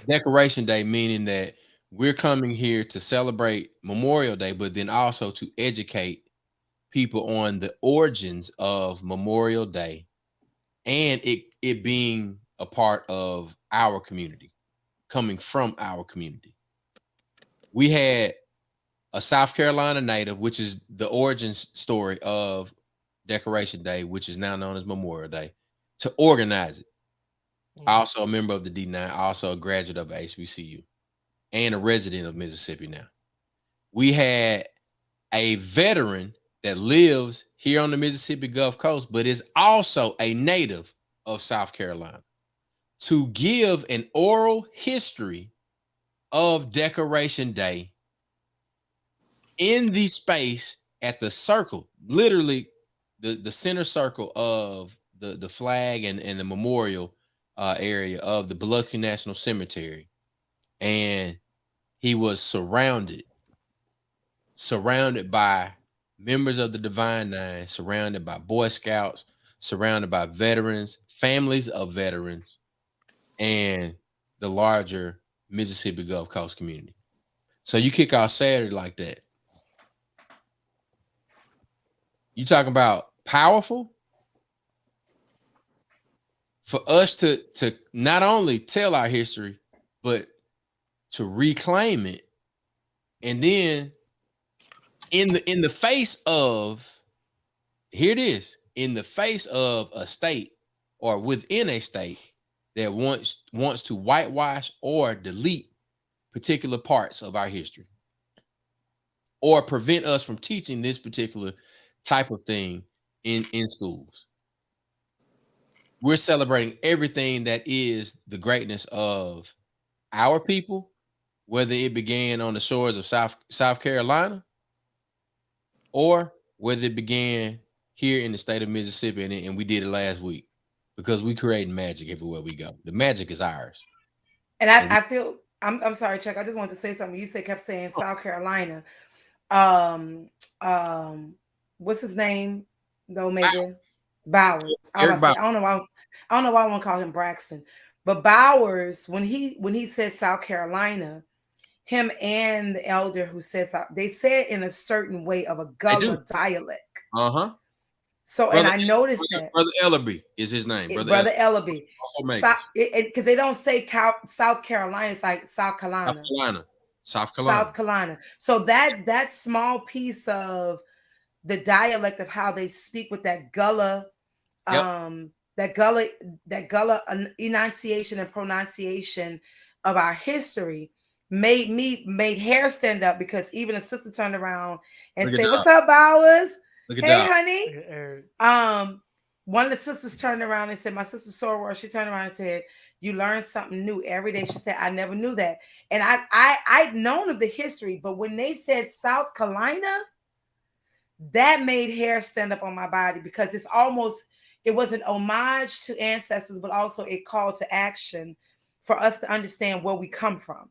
Decoration Day meaning that we're coming here to celebrate Memorial Day, but then also to educate people on the origins of Memorial Day and it being a part of our community, coming from our community. We had a South Carolina native, which is the origin story of Decoration Day, which is now known as Memorial Day, to organize it. Also a member of the D9, also a graduate of HBCU, and a resident of Mississippi now. We had a veteran that lives here on the Mississippi Gulf Coast, but is also a native of South Carolina, to give an oral history of Decoration Day in the space at the circle, literally the center circle of the flag and the memorial area of the Biloxi National Cemetery. And he was surrounded by members of the Divine Nine, surrounded by Boy Scouts, surrounded by veterans, families of veterans, and the larger Mississippi Gulf Coast community. So you kick off Saturday like that. You talking about powerful? For us to not only tell our history, but to reclaim it. And then in the face of, here it is, in the face of a state or within a state that wants to whitewash or delete particular parts of our history, or prevent us from teaching this particular type of thing in schools. We're celebrating everything that is the greatness of our people, whether it began on the shores of South Carolina, or whether it began here in the state of Mississippi, and we did it last week, because we create magic everywhere we go. The magic is ours. And I feel I'm sorry, Chuck. I just wanted to say something. You kept saying South Carolina. What's his name? The Omega Bowers. I don't know why I want to call him Braxton, but Bowers, when he said South Carolina, him and the elder who said South, they said in a certain way of a Gullah dialect. So, brother, and I noticed that Brother Ellaby is his name. Brother Ellaby. Because they don't say South Carolina, it's like South Carolina. South Carolina. South Carolina. So that small piece of the dialect of how they speak with that Gullah, that Gullah enunciation and pronunciation of our history made hair stand up, because even a sister turned around and said, "What's up, Bowers? Hey, honey." One of the sisters turned around and said, my sister Soror, she turned around and said, "You learn something new every day." She said, "I never knew that." And I'd known of the history, but when they said South Carolina, that made hair stand up on my body, because it was an homage to ancestors, but also a call to action for us to understand where we come from.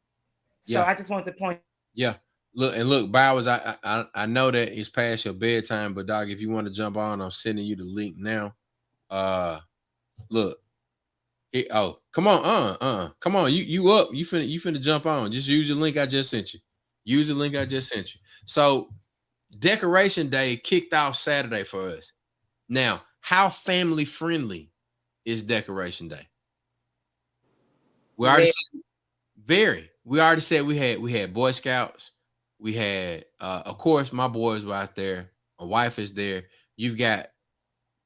So I just wanted to point. Yeah. Look, Bowers, I know that it's past your bedtime, but dog, if you want to jump on, I'm sending you the link now. Look. Come on, come on. You up. You finna jump on. Just use the link I just sent you. So Decoration Day kicked off Saturday for us. Now, how family friendly is Decoration Day? We already said we had Boy Scouts. We had, of course, my boys were out there. My wife is there. You've got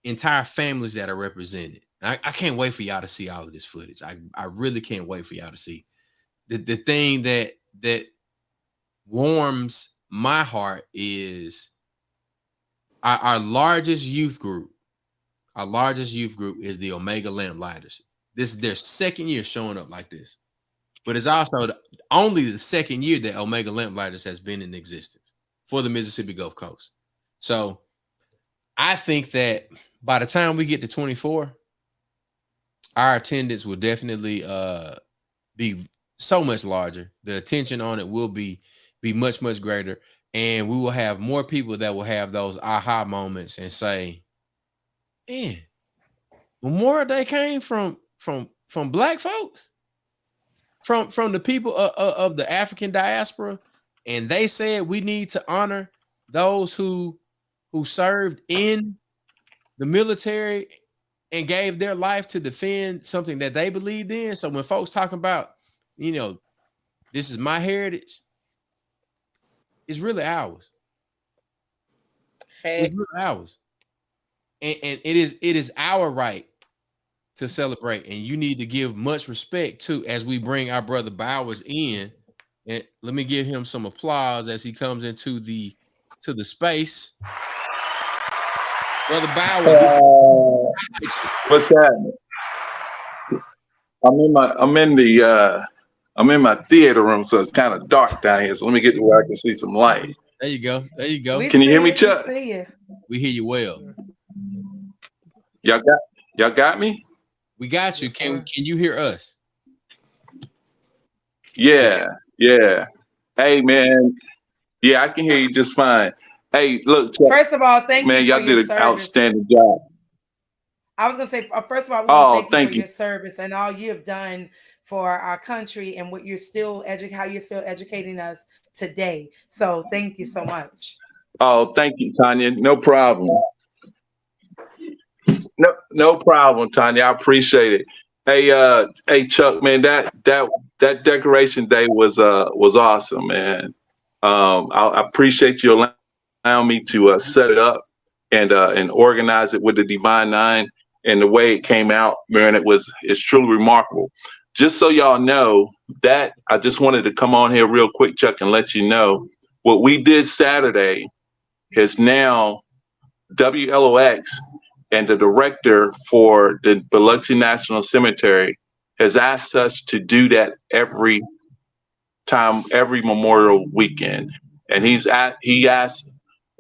entire families that are represented. I can't wait for y'all to see all of this footage. I really can't wait for y'all to see. The thing that warms my heart is our largest youth group. Our largest youth group is the Omega Lamplighters. This is their second year showing up like this. But it's also only the second year that Omega Lamplighters has been in existence for the Mississippi Gulf Coast. So I think that by the time we get to 24, our attendance will definitely be so much larger. The attention on it will be much, much greater. And we will have more people that will have those aha moments and say, man, Memorial Day came from Black folks, from the people of the African diaspora. And they said we need to honor those who served in the military and gave their life to defend something that they believed in. So when folks talking about, this is my heritage, it's really ours. It's really ours. And it is our right to celebrate, and you need to give much respect to as we bring our brother Bowers in. And let me give him some applause as he comes into the space. Brother Bowers, what's happening? I'm in my theater room, so it's kind of dark down here. So let me get to where I can see some light. There you go. There you go. Can you hear me, Chuck? We see you. We hear you well. Y'all got me? We got you. Can you hear us? Yeah. Hey, man. Yeah, I can hear you just fine. Hey, look, Chuck, First of all, thank man, you. y'all for did your an service. outstanding job. I was gonna say, first of all, we want to thank you for you. your service and all you have done for our country and what you're still how you're still educating us today. So thank you so much. Oh, thank you, Tanya. No problem. No problem, Tanya. I appreciate it. Hey, Chuck, man, that decoration day was awesome, man. I appreciate you allowing me to set it up and organize it with the Divine Nine, and the way it came out, man, it's truly remarkable. Just so y'all know that I just wanted to come on here real quick, Chuck, and let you know what we did Saturday is now WLOX and the director for the Biloxi National Cemetery has asked us to do that every Memorial weekend. And he asked, he asked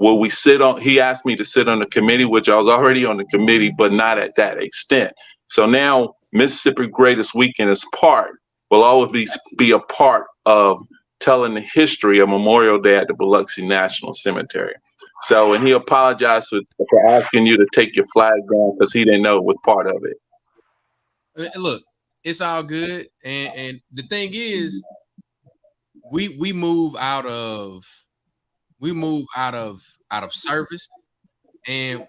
me to sit on the committee, which I was already on the committee, but not at that extent. So now Mississippi Greatest Weekend will always be a part of telling the history of Memorial Day at the Biloxi National Cemetery. So, and he apologized for asking you to take your flag down because he didn't know it was part of it. Look, it's all good. And the thing is, we move out of service. And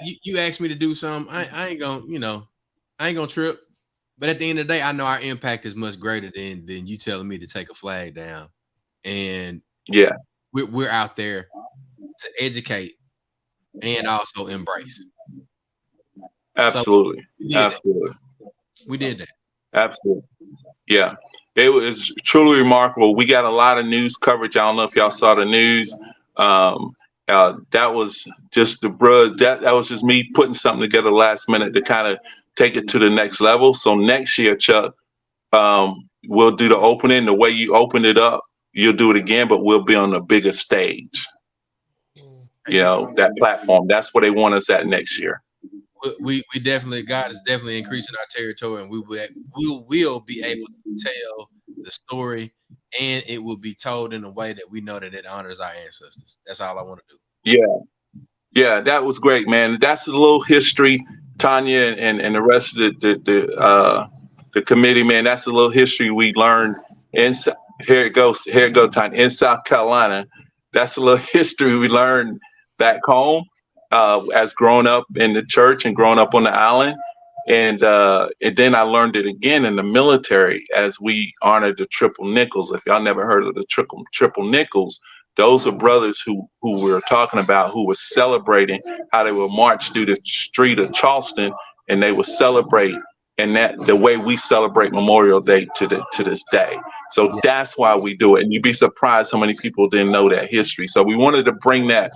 you asked me to do something, I ain't gonna trip. But at the end of the day, I know our impact is much greater than you telling me to take a flag down. And yeah, we're out there to educate and also embrace. Absolutely. So Absolutely. We did that. Absolutely. Yeah. It was truly remarkable. We got a lot of news coverage. I don't know if y'all saw the news. That was just the buzz. That was just me putting something together last minute to kind of take it to the next level. So next year, Chuck, we'll do the opening. The way you opened it up, you'll do it again, but we'll be on a bigger stage. You know, that platform. That's where they want us at next year. We definitely, God is definitely increasing our territory, and we will be able to tell the story, and it will be told in a way that we know that it honors our ancestors. That's all I want to do. Yeah, that was great, man. That's a little history, Tonya, and the rest of the committee, man. That's a little history we learned in here it goes, Tonya, in South Carolina. That's a little history we learned back home. As growing up in the church and growing up on the island. And then I learned it again in the military as we honored the triple nickels. If y'all never heard of the triple nickels, those are brothers who we were talking about, who were celebrating how they would march through the street of Charleston, and they would celebrate, and that the way we celebrate Memorial Day to this day. So that's why we do it. And you'd be surprised how many people didn't know that history. So we wanted to bring that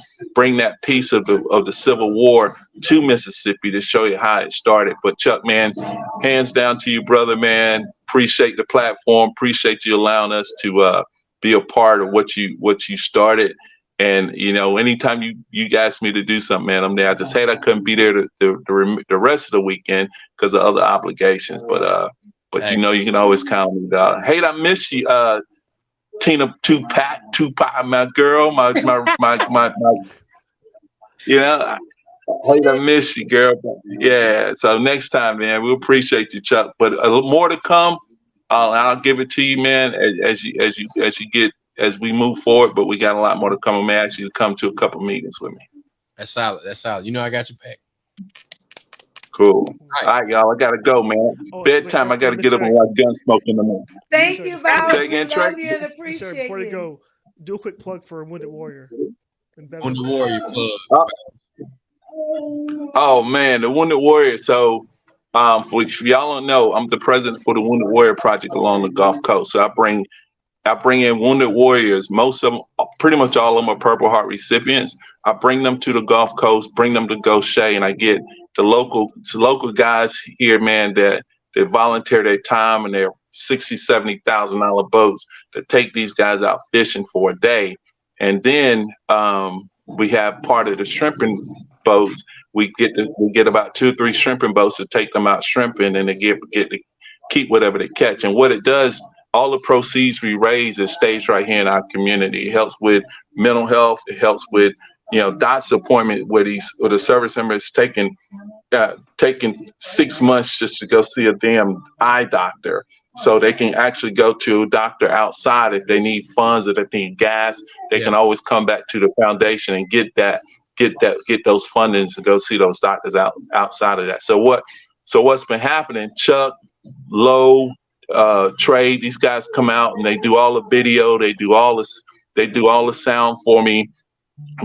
piece of the Civil War to Mississippi to show you how it started. But Chuck, man, hands down to you, brother, man. Appreciate the platform. Appreciate you allowing us to be a part of what you started. And you know, anytime you ask me to do something, man, I'm there. I just hate I couldn't be there the rest of the weekend because of other obligations. But you know, you can always count on me, dog. Hey, I miss you, Tina Tupac, my girl, my you know, I miss you, girl. Yeah. So next time, man, we appreciate you, Chuck. But a little more to come. I'll give it to you, man, as we move forward. But we got a lot more to come. I'm gonna ask you to come to a couple meetings with me. That's solid. That's solid. You know, I got your back. Cool. All right, y'all. I gotta go, man. Bedtime. I gotta get up and watch Gunsmoke in the morning. Thank you, Bowers. Say again, Trey. Love you and appreciate Before you you. go, do a quick plug for Wounded Warrior. Wounded Warrior Club. Oh man, the Wounded Warrior. So For if y'all don't know, I'm the president for the Wounded Warrior Project along the Gulf Coast. So I bring in wounded warriors. Most of them, pretty much all of them, are Purple Heart recipients. I bring them to the Gulf Coast, bring them to Gaucher, and I get the local guys here, man, that volunteer their time and their $60,000-$70,000 boats to take these guys out fishing for a day. And then we have part of the shrimping boats. We get about 2 or 3 shrimping boats to take them out shrimping, and they get to keep whatever they catch. And what it does, all the proceeds we raise, it stays right here in our community. It helps with mental health. It helps with, doctor's appointment where the service member is taking 6 months just to go see a damn eye doctor. So they can actually go to a doctor outside if they need funds or they need gas. They can always come back to the foundation and get those fundings to go see those doctors outside of that. So what's been happening, Chuck, Lowe, Trey, these guys come out and they do all the video, they do all the sound for me,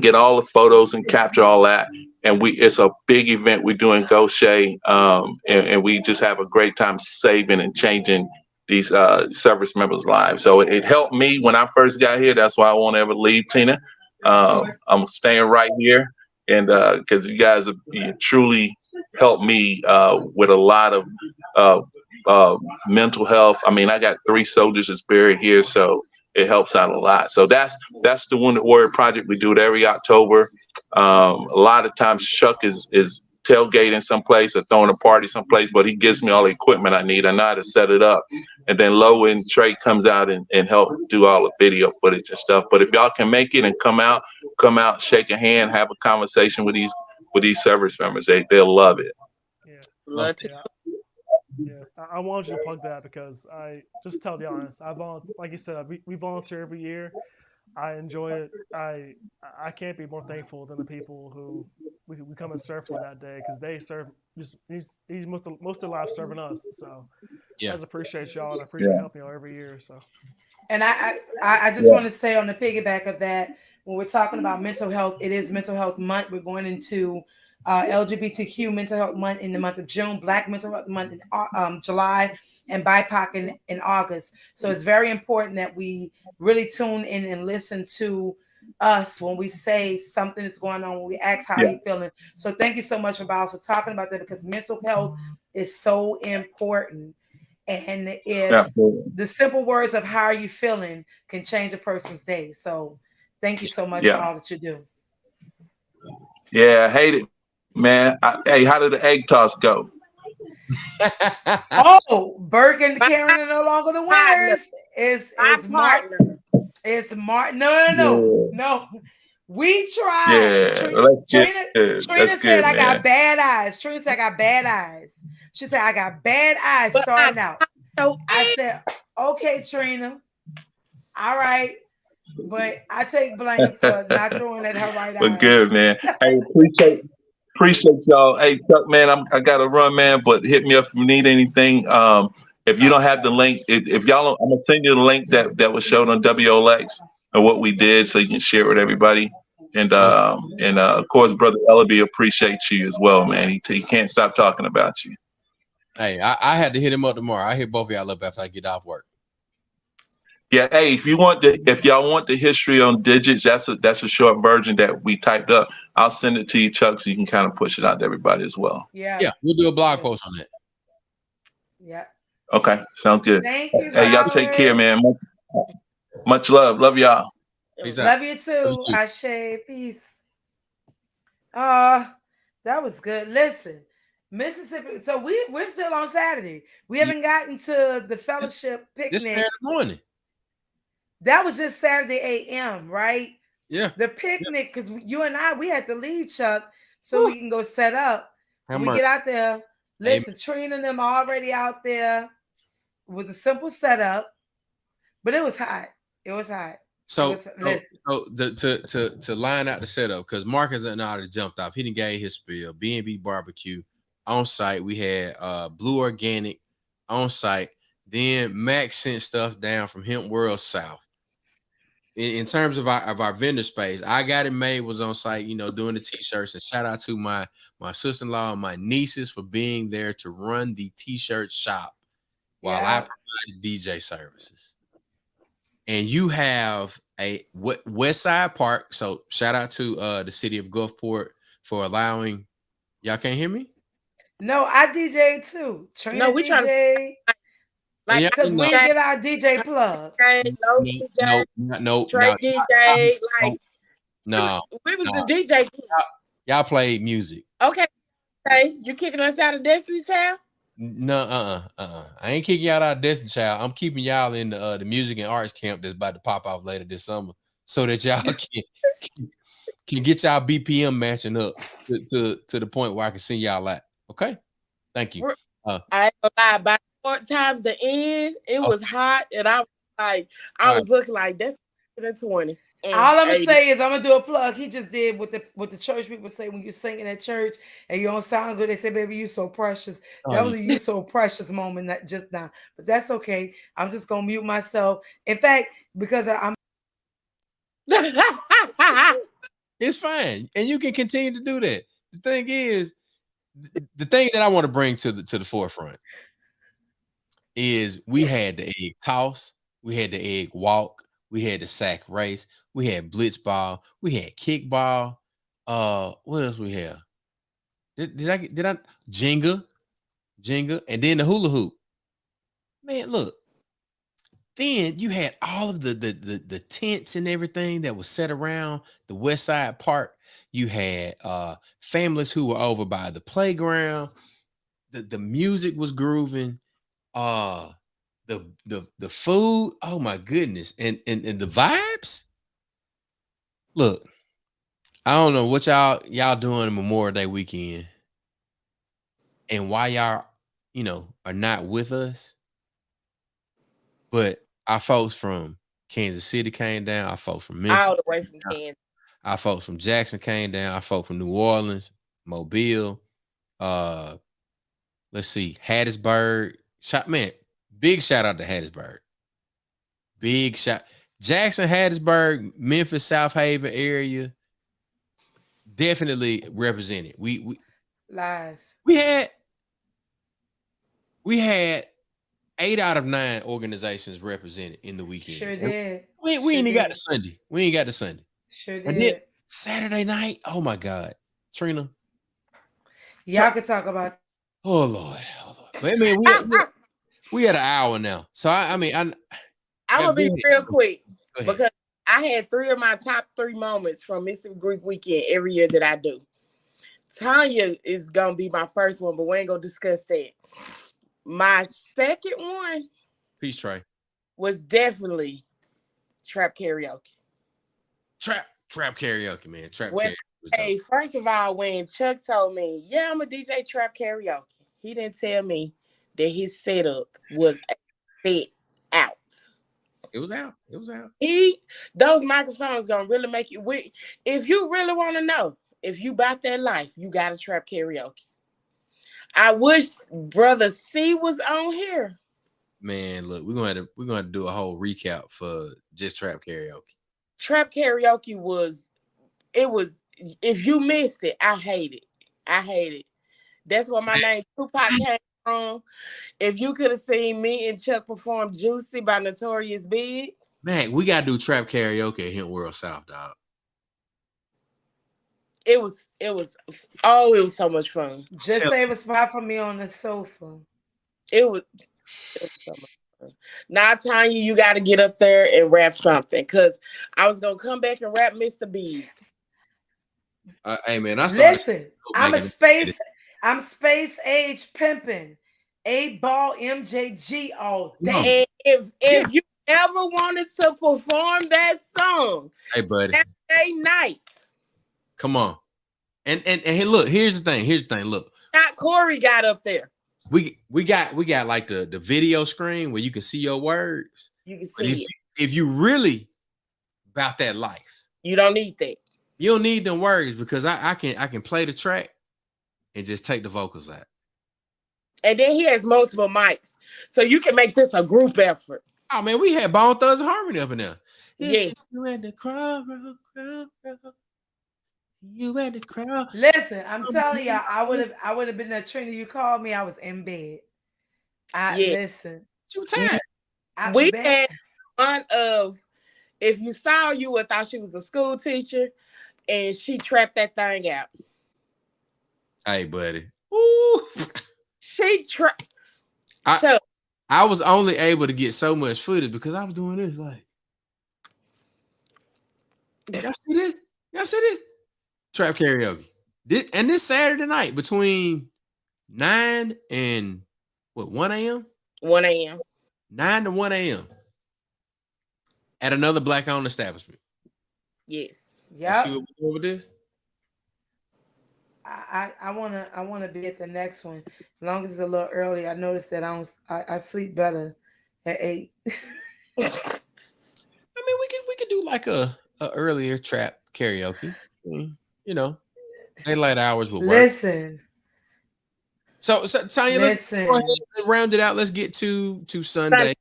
get all the photos and capture all that. And it's a big event we do in Gaucher, and we just have a great time saving and changing these service members' lives. So it helped me when I first got here. That's why I won't ever leave, Tina. I'm staying right here, and because you guys have truly helped me with a lot of mental health. I mean, I got 3 soldiers that's buried here, so it helps out a lot. So that's the Wounded Warrior Project. We do it every October. A lot of times Chuck is tailgating someplace or throwing a party someplace, but he gives me all the equipment I need. I know how to set it up. And then Lowe and Trey comes out and help do all the video footage and stuff. But if y'all can make it and come out, shake a hand, have a conversation with these service members, they'll love it. Yeah, I want you to plug that because I just tell the honest. Like you said, we volunteer every year. I enjoy it. I can't be more thankful than the people who we come and serve for that day because they serve just most of their lives serving us. So I just appreciate y'all and I appreciate helping y'all every year. So. And I just want to say on the piggyback of that, when we're talking about mental health, it is Mental Health Month. We're going into LGBTQ Mental Health Month in the month of June, Black Mental Health Month in July, and BIPOC in August. So it's very important that we really tune in and listen to us when we say something is going on, when we ask how you're feeling. So thank you so much for also talking about that because mental health is so important. And if the simple words of how are you feeling can change a person's day. So thank you so much for all that you do. Yeah, I hate it, man. Hey, how did the egg toss go? Burke and Karen are no longer the winners. It's Martin. It's Martin. No. We tried. Trina said I got bad eyes. Trina said I got bad eyes. She said I got bad eyes starting out. I said, okay, Trina. All right. But I take blame for not throwing at her right eyes. But good, man. Hey, appreciate y'all. Hey, Chuck, man, I gotta run, man. But hit me up if you need anything. If you don't have the link, if y'all don't, I'm gonna send you the link that was showed on WOLX and what we did, so you can share it with everybody. And of course, Brother Ellaby appreciates you as well, man. He can't stop talking about you. Hey, I had to hit him up tomorrow. I hit both of y'all up after I get off work. Yeah, hey, if y'all want the history on digits, that's a short version that we typed up. I'll send it to you, Chuck, so you can kind of push it out to everybody as well. Yeah, we'll do a blog post on that. Yeah. Okay, sounds good. Thank you. Hey, y'all take care, man. Much love. Love y'all. Love you too. Ashe, peace. That was good. Listen, Mississippi. So we're still on Saturday. We haven't gotten to the fellowship picnic. This Saturday morning. That was just Saturday a.m., right? Yeah. The picnic, because you and I, we had to leave, Chuck, so we can go set up. And we get out there. Listen, Trina and them already out there. It was a simple setup, but it was hot. It was hot. So to line out the setup, because Marcus and I jumped off. He didn't get his spiel. B&B barbecue on site. We had Blue Organic on site. Then Max sent stuff down from Hemp World South. in terms of our vendor space, I Got It Made was on site, doing the t-shirts, and shout out to my sister-in-law and my nieces for being there to run the t-shirt shop while I provided DJ services. And you have a West Side Park. So shout out to the city of Gulfport for allowing. Y'all can't hear me? No, I DJ too. No, we DJ. Yeah, Because we get our DJ plug. No, Trey DJ. No. We was the DJ. Y'all played music. Okay. You kicking us out of Destiny's Child? No, I ain't kicking y'all out of Destiny Child. I'm keeping y'all in the music and arts camp that's about to pop off later this summer, so that y'all can get y'all BPM matching up to the point where I can send y'all out. Okay, thank you. I ain't gonna lie. By 4 times the end, it was hot, and I was looking like that's 20. All I'm gonna say is I'm gonna do a plug. He just did what the church people say when you're singing at church and you don't sound good. They say, "Baby, you so precious." That was a "you so precious" moment that just now, but that's okay. I'm just gonna mute myself. In fact, because I'm. It's fine, and you can continue to do that. The thing is, the thing that I want to bring to the forefront is we had the egg toss, we had the egg walk, we had the sack race, we had blitzball, we had kickball. What else we have? Did I Jenga, and then the hula hoop. Man, look. Then you had all of the tents and everything that was set around the West Side Park. You had families who were over by the playground. The music was grooving. The food, oh my goodness, and the vibes. Look, I don't know what y'all doing Memorial Day weekend, and why y'all are not with us. But our folks from Kansas City came down. Our folks from Memphis, all the way from Kansas. Our folks from Jackson came down. Our folks from New Orleans, Mobile. Let's see, Hattiesburg. Big shout out to Hattiesburg. Big shout. Jackson, Hattiesburg, Memphis, South Haven area. Definitely represented. We live. We had 8 out of 9 organizations represented in the weekend. Sure did. We ain't even got the Sunday. We ain't got the Sunday. Sure did. And then Saturday night. Oh my God, Trina. Y'all could talk about. Oh Lord. But I mean, we had an hour now, so I'm gonna be real quick because I had 3 of my top 3 moments from Mississippi Greek Weekend every year that I do. Tonya is gonna be my first one, but we ain't gonna discuss that. My second one, Peace Trey, was definitely trap karaoke. Trap karaoke, man. Karaoke. Hey, first of all, when Chuck told me, "Yeah, I'm a DJ trap karaoke," he didn't tell me that his setup was set out. It was out. Those microphones gonna really make you. If you really want to know if you about that life, you got to trap karaoke. I wish Brother C was on here. Man, look, we're gonna have to do a whole recap for just trap karaoke. Trap karaoke was. If you missed it, I hate it. That's where my name Tupac came from. If you could have seen me and Chuck perform "Juicy" by Notorious Big. Man, we gotta do trap karaoke at Hint World South, dog. It was so much fun. Just save a spot for me on the sofa. It was so much fun. Now, Tonya, you got to get up there and rap something, because I was gonna come back and rap Mr. Big. Hey man, listen. I'm space age pimping. 8-ball MJG all day. And if you ever wanted to perform that song, hey buddy, Saturday night. Come on. And hey, look, here's the thing. Look. Not Corey got up there. We got like the video screen where you can see your words. You can see it. If you really about that life, you don't need that. You don't need them words, because I can play the track and just take the vocals out. And then he has multiple mics, so you can make this a group effort. Oh man, we had Bone Thugs and Harmony up in there. Yes. You at the crowd. You at the crowd. Listen, I'm telling y'all, I would have been there. Trina, you called me. I was in bed. Listen. You tired? We had one of, if you saw, you would thought she was a school teacher, and she trapped that thing out. Hey, buddy. Ooh. She trapped. I was only able to get so much footage because I was doing this. Like, y'all see this? Y'all see this? Trap karaoke. This Saturday night between 9 and 1 a.m. 1 a.m. 9 to 1 a.m. at another Black-owned establishment. Yes. Yeah. See what we're doing with this? I wanna be at the next one. As long as it's a little early. I noticed that I sleep better at 8. I mean, we could do like a earlier trap karaoke. You know, daylight hours will work. Listen. So Tonya, let's go ahead and round it out. Let's get to Sunday.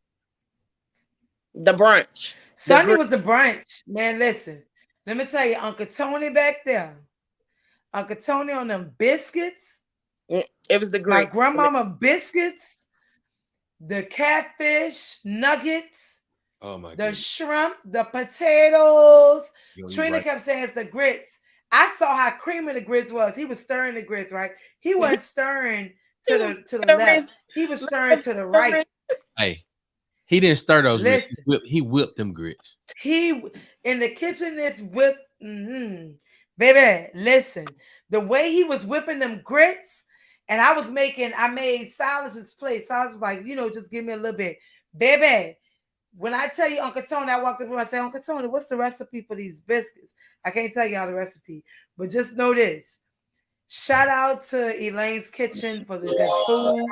The brunch. Sunday was the brunch. Man, listen. Let me tell you, Uncle Tony back there. Uncle Tony on them biscuits. It was the my grits. grandmama biscuits, the catfish nuggets, oh my the shrimp, the potatoes. Trina right. kept saying it's the grits. I saw how creamy the grits was. He was stirring the grits, right? He wasn't stirring to the left. He was stirring to the right. Hey, he didn't stir those grits. He whipped them grits. He in the kitchen is whipped. Baby, listen, the way he was whipping them grits, and I made Silas's plate. Silas was like, just give me a little bit. Baby, when I tell you Uncle Tony, I walked up to him, I said, Uncle Tony, what's the recipe for these biscuits? I can't tell y'all the recipe, but just know this. Shout out to Elaine's Kitchen for the good food.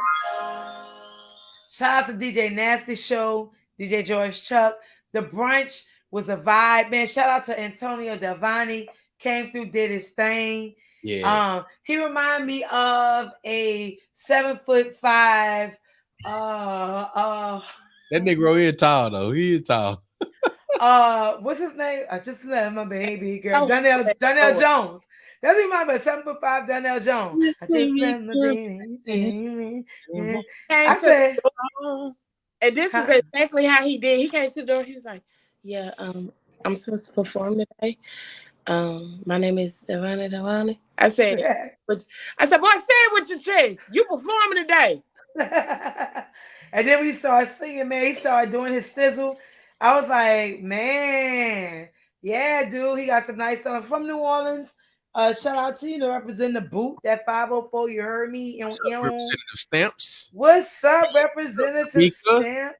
Shout out to DJ Nasty Show, DJ George Chuck. The brunch was a vibe, man. Shout out to Antonio Delvani. Came through, did his thing. Yeah. He reminded me of a 7'5". That nigga is tall though. He is tall. What's his name? I just left my baby girl. Donnell Jones. That's remind me of 7'5" Donnell Jones. I just left my baby. I said, and this is exactly how he did. He came to the door. He was like, "Yeah, I'm supposed to perform today. My name is Devani. I said, boy, say it with your chest. You performing today." And then when he started singing, man, he started doing his thizzle. I was like, man, yeah, dude, he got some nice songs from New Orleans. Shout out to representing the boot, that 504. You heard me. What's up, Representative Stamps? What's up, Representative Stamp?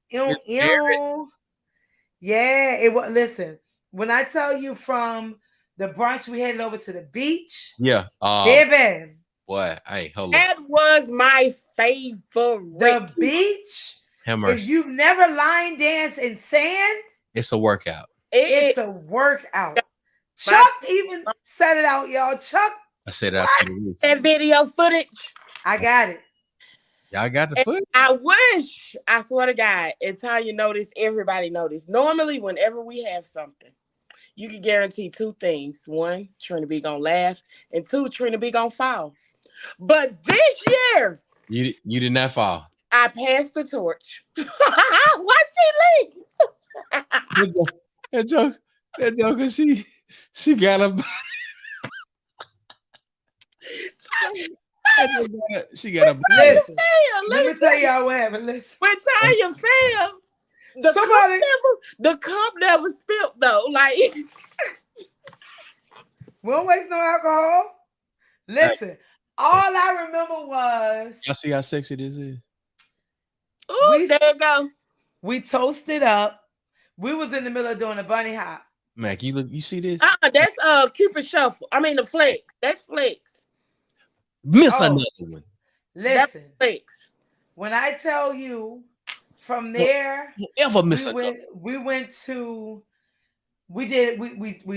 Yeah, it was. Listen, when I tell you from the brunch, we headed over to the beach. Yeah. Baby. Boy, hey, hold on. That was my favorite. The beach. If you've never line danced in sand, it's a workout. It's a workout. Chuck even set it out, y'all. Chuck. I said it out to the roof. That video footage. I got it. Y'all got the footage? I swear to God, and Tonya noticed, everybody noticed. Normally, whenever we have something, you can guarantee two things. One, Trina B gonna laugh, and two, Trina B gonna fall. But this year, you did not fall. I passed the torch. What's she leave? That joker, she got a she got a listen. Let me tell y'all what happened. Listen. When Tonya fell, the cup never spilled though. Like, we don't waste no alcohol. Listen, all I remember was, y'all see how sexy this is. Ooh, there you go. We toasted up. We was in the middle of doing a bunny hop. Mac, you see this? That's Cupid Shuffle. I mean the flex. That's flex. Miss another one. Listen, flex. When I tell you, from there, we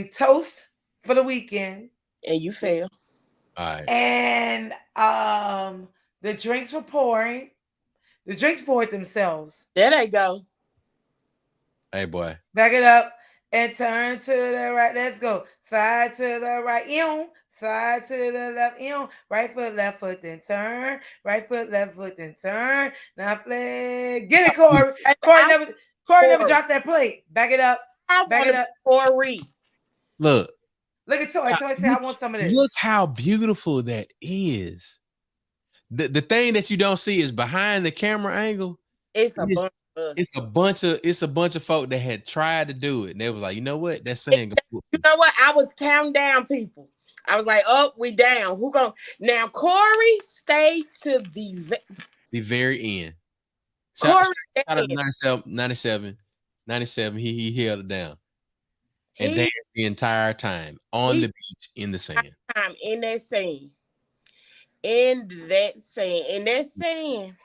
toast for the weekend, and you fail. All right. And the drinks were pouring. The drinks poured themselves. There they go. Hey, boy. Back it up. and turn to the right. Let's go. Slide to the right. Slide to the left. Right foot, left foot, then turn. Right foot, left foot, then turn. Now play. Get it, Corey. Corey never dropped that plate. Back it up. Back it up. Corey. Look. Look at Toy. Toy say, I want some of this. Look how beautiful that is. The thing that you don't see is behind the camera angle. It's a bunch of us. It's a bunch of folk that had tried to do it. And they was like, you know what? That's saying. You know what? I was counting down people. I was like, oh, we down. Who going? Now, Corey stayed to the very end. Corey shout out to 97. He held it down. And danced the entire time on the beach in the sand. In that sand. And that sand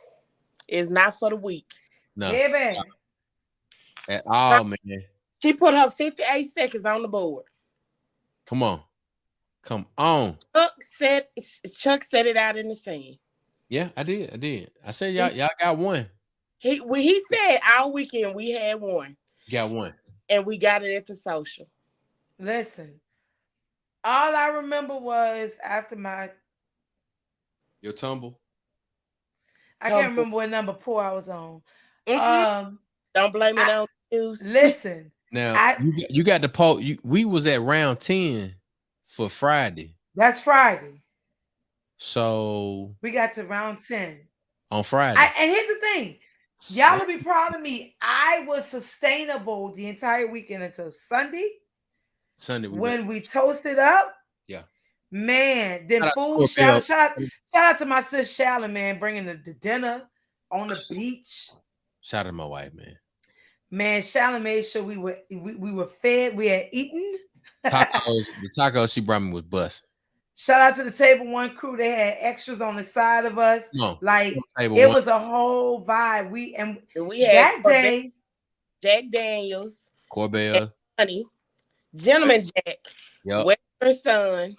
is not for the weak. No. Baby. At all, man. She put her 58 seconds on the board. Come on. Chuck set it out in the sand. Yeah, I did. I said y'all got one. He said all weekend we had one. Got one. And we got it at the social. Listen, all I remember was after your tumble. I can't remember what number 4 I was on. Don't blame it on news. Listen. Now you got the poll. We was at round 10 for Friday. That's Friday. So we got to round 10 on Friday. And here's the thing. Y'all will be proud of me. I was sustainable the entire weekend until Sunday. When we toasted up. Yeah. Man, then food. Shout out to my sis Shallon, man, bringing the dinner on the beach. Shout out to my wife, man. Man, Shallon made sure we were fed. We had eaten. The tacos she brought me was bust. Shout out to the Table One crew. They had extras on the side of us. It was a whole vibe. We had that day. Jack Daniels, Corbell, Honey, Gentleman Jack, Western Sun,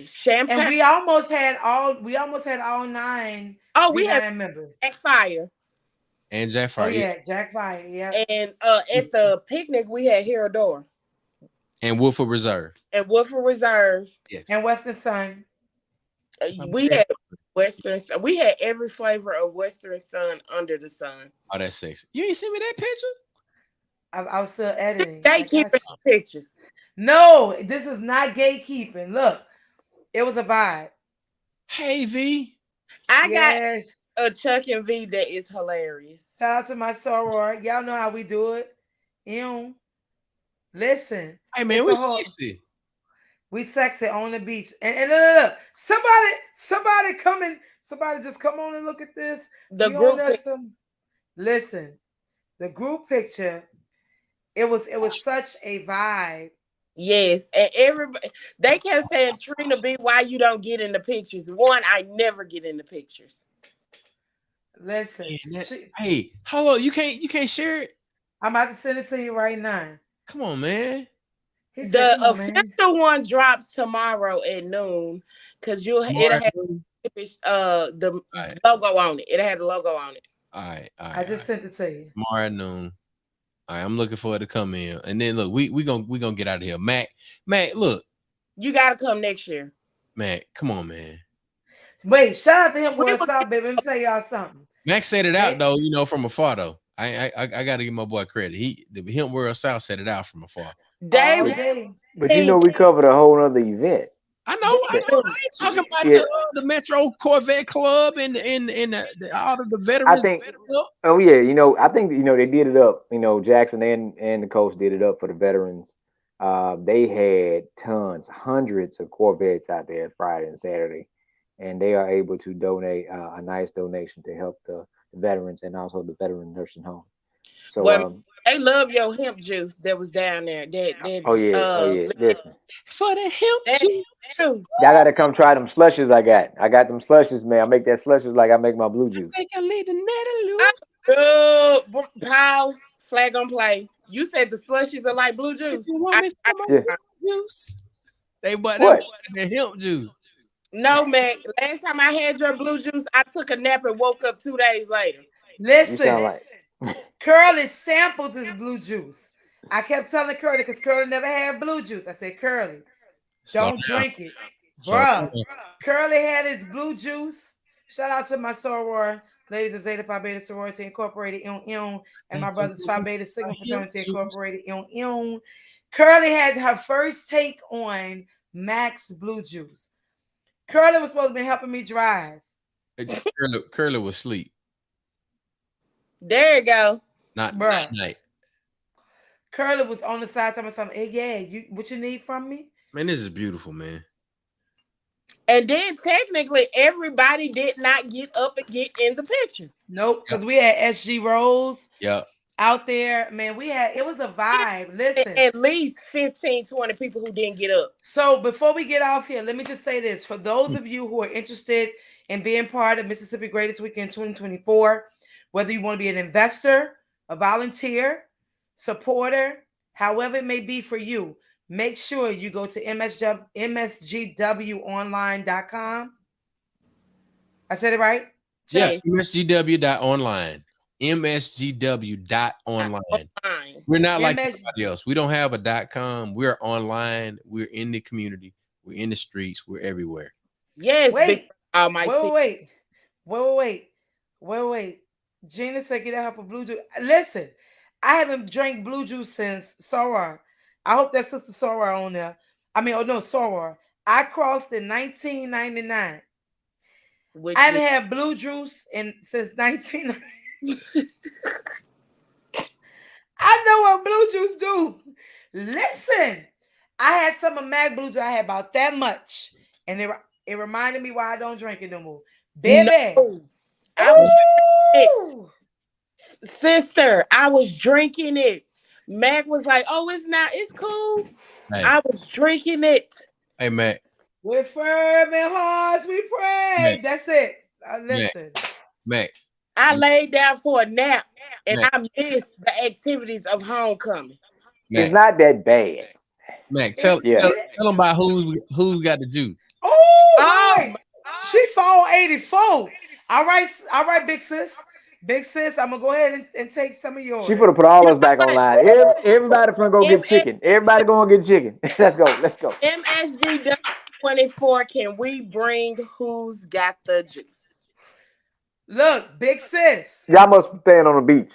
champagne. And we almost had all 9. Oh, we had remember Jack Fire. And Jack Fire. Oh yeah, Jack Fire. Yeah. And at the picnic we had Herodor. And Woodford Reserve. Yes. And Western Sun. We had Western Sun. We had every flavor of Western Sun under the sun. Oh, that's sexy. You ain't seen me that picture? I was still editing. Gatekeeping pictures. No, this is not gatekeeping. Look, it was a vibe. Hey, V. I got a Chuck and V that is hilarious. Shout out to my soror. Y'all know how we do it. Listen. Hey, man, we sexy. We sexy on the beach. And look. Somebody just come on and look at this. The group Listen, the group picture, it was such a vibe. Yes, and everybody they kept saying, Trina B, why you don't get in the pictures? One, I never get in the pictures. Listen, hey, hold on, you can't share it. I'm about to send it to you right now. Come on, man. The official one drops tomorrow at noon because it'll have the logo on it. It had the logo on it. All right. I just sent it to you. Tomorrow at noon. All right, I'm looking forward to come in. And then look, we gonna get out of here. Mac, look. You gotta come next year. Mac, come on, man. Wait, shout out to him. What's up, baby? Let me tell y'all something. Mac set it out though, from afar though. I gotta give my boy credit. The Hemp World South set it out from afar. But we covered a whole other event. I know. I ain't talking about the Metro Corvette Club and all of the veterans. I think. Oh yeah, I think they did it up. Jackson and the coach did it up for the veterans. They had hundreds of Corvettes out there Friday and Saturday, and they are able to donate a nice donation to help the veterans and also the veteran nursing home. So they love your hemp juice that was down there. Listen. For the hemp juice. Y'all gotta come try them slushes I got. I got them slushes, man. I make that slushes like I make my blue juice. I think I leave the nettle loose. Pause. Flag on play. You said the slushies are like blue juice. Juice. They what? The hemp juice. No, man. Last time I had your blue juice, I took a nap and woke up 2 days later. Listen, Curly sampled this blue juice. I kept telling Curly because Curly never had blue juice. I said, Curly, don't drink it. Bruh, Curly had his blue juice. Shout out to my soror, ladies of Zeta Phi Beta Sorority Incorporated, and my brothers Phi Beta Sigma Fraternity Incorporated, Curly had her first take on Max Blue Juice. Curly was supposed to be helping me drive. Curly was asleep. There you go. Not night. Curly was on the side telling me something. Hey, yeah, what you need from me? Man, this is beautiful, man. And then technically everybody did not get up and get in the picture. Nope, because we had SG Rose. Yeah. Out there, man, it was a vibe. Listen, at least 15, 20 people who didn't get up. So before we get off here, let me just say this. For those of you who are interested in being part of Mississippi Greatest Weekend 2024, whether you want to be an investor, a volunteer, supporter, however it may be for you, make sure you go to msgwonline.com. I said it right? Yeah, msgw.online. msgw.online. We're not like everybody else. We don't have a .com. We're online. We're in the community. We're in the streets. We're everywhere. Yes. Wait. Gina said get out for blue juice. Listen, I haven't drank blue juice since Soror. I hope that Sister Soror on there. Soror. I crossed in 1999. I haven't had blue juice since 1999. I know what blue juice do. Listen, I had some of Mag blue juice. I had about that much, and it reminded me why I don't drink it no more. Baby, no, sister, I was drinking it. Mag was like, "Oh, it's cool." Hey. I was drinking it. Hey, Mag. With fervent hearts we pray. Mag. That's it. Listen, Mag. I laid down for a nap and I missed the activities of homecoming. It's not that bad. Mac, tell them about who's got the juice. Oh, she fall 84. All right, big sis. Big sis, I'm gonna go ahead and take some of yours. She put all us back online. Everybody gonna go get chicken. Everybody gonna get chicken. Let's go. MSG 24. Can we bring who's got the juice? Look, big sis. Y'all must be staying on the beach.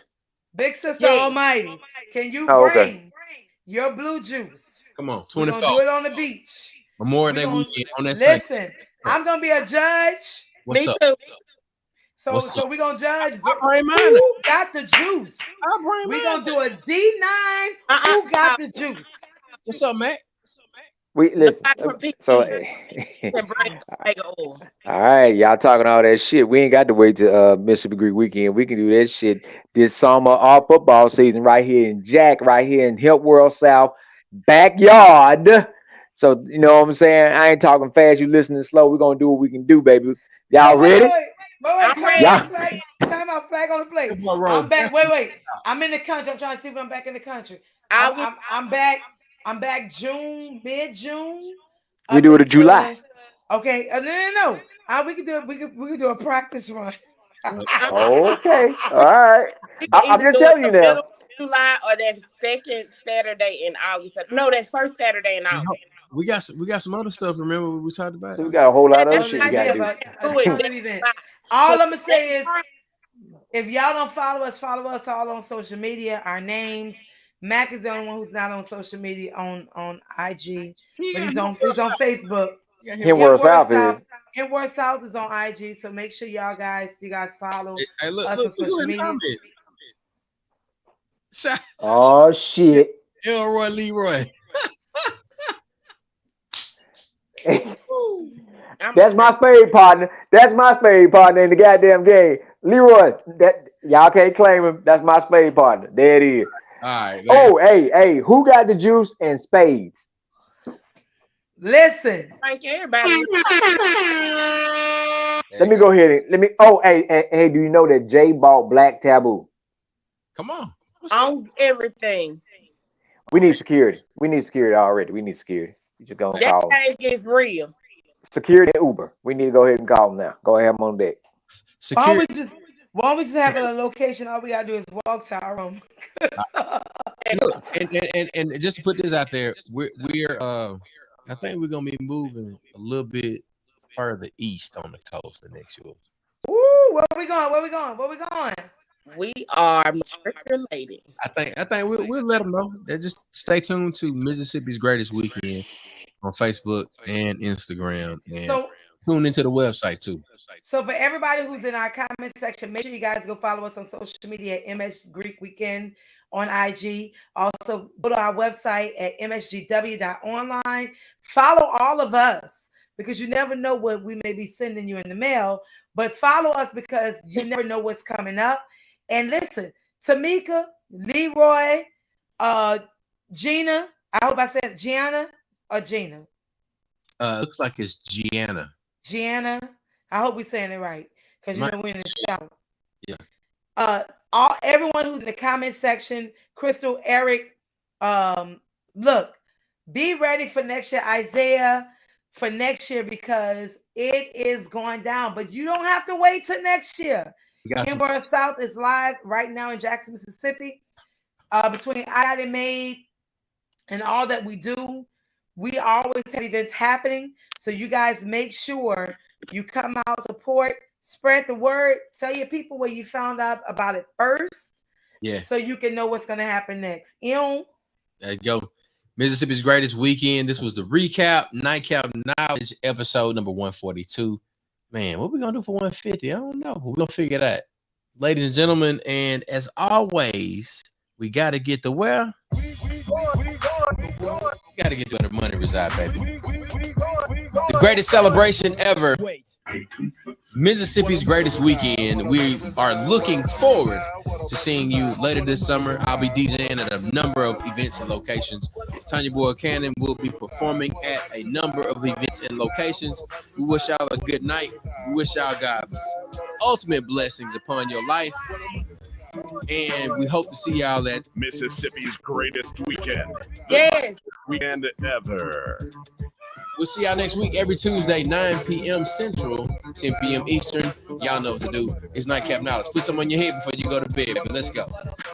Big sister Almighty, can you bring your blue juice? Come on, 24. We're gonna do it on the beach. Memorial Day weekend on that. Listen, I'm gonna be a judge. What's up? Too. So we're gonna judge who got the juice. We're gonna do a D9. Who got the juice? What's up, Matt? We listen. So, all right, y'all talking all that shit. We ain't got to wait till Mississippi Greek Weekend. We can do that shit this summer, all football season, right here in Jack, right here in Help World South backyard. So you know what I'm saying? I ain't talking fast. You listening slow. We're gonna do what we can do, baby. Y'all ready? Time out, flag on the plate. I'm back. Wait. I'm in the country. I'm trying to see if I'm back in the country. I'm back. I'm back mid-June. We do it in July. Okay. No. We could do it. We could do a practice run. Okay. All right. I'm just telling you now. July or that second Saturday in August. No, that first Saturday in August. We got some other stuff. Remember what we talked about? So we got a whole lot of other shit we got to do. All I'm gonna say is, if y'all don't follow us all on social media. Our names. Mac is the only one who's not on social media on IG, but he's on Facebook. World South is on IG, so make sure you guys follow us on social media. Oh shit! Elroy Leroy. That's my spade partner. That's my spade partner in the goddamn game. Leroy, that y'all can't claim him. That's my spade partner. There it is. All right. Oh, hey, who got the juice and spades? Listen. Thank everybody. Let me go ahead and hey, do you know that Jay bought Black Taboo? Come on. On everything. We need security. Already. We need security. You just gonna call. That thing is real. Security and Uber. We need to go ahead and call them now. Go ahead, I'm on deck. Why don't we just have a location? All we gotta do is walk to our room. look, and just to put this out there, we're I think we're gonna be moving a little bit further east on the coast the next year. Ooh, where we going? Where we going? Where we going? We are matriculating. I think we'll let them know. They just stay tuned to Mississippi's Greatest Weekend on Facebook and Instagram, and So tune into the website too. So for everybody who's in our comment section, make sure you guys go follow us on social media at MS Greek Weekend on IG. Also, go to our website at msgw.online. Follow all of us because you never know what we may be sending you in the mail. But follow us because you never know what's coming up. And listen, Tamika, Leroy, Gina. I hope I said Gianna or Gina. Looks like it's Gianna. Gianna. I hope we're saying it right because you know we're in the South. Yeah. Everyone who's in the comment section, Crystal, Eric, look, be ready for next year, Isaiah, for next year because it is going down. But you don't have to wait till next year. Inborough South is live right now in Jackson, Mississippi. Between I Got It Made and all that we do, we always have events happening. So you guys make sure you come out, support, spread the word, tell your people where you found out about it first. Yeah. So you can know what's going to happen next. There you go. Mississippi's Greatest Weekend. This was the recap, Nightcap Knowledge, episode number 142. Man, what we going to do for 150? I don't know. We're going to figure that. Ladies and gentlemen, and as always, we got to get the where? We got to get where the money reside, baby. The greatest celebration ever. Mississippi's Greatest Weekend. We are looking forward to seeing you later this summer. I'll be DJing at a number of events and locations. Tonya Boyd Cannon will be performing at a number of events and locations. We wish y'all a good night. We wish y'all God's ultimate blessings upon your life. And we hope to see y'all at Mississippi's Greatest Weekend. Yes. Weekend ever. We'll see y'all next week, every Tuesday, 9 p.m. Central, 10 p.m. Eastern. Y'all know what to do. It's Nightcap Knowledge. Put something on your head before you go to bed, but let's go.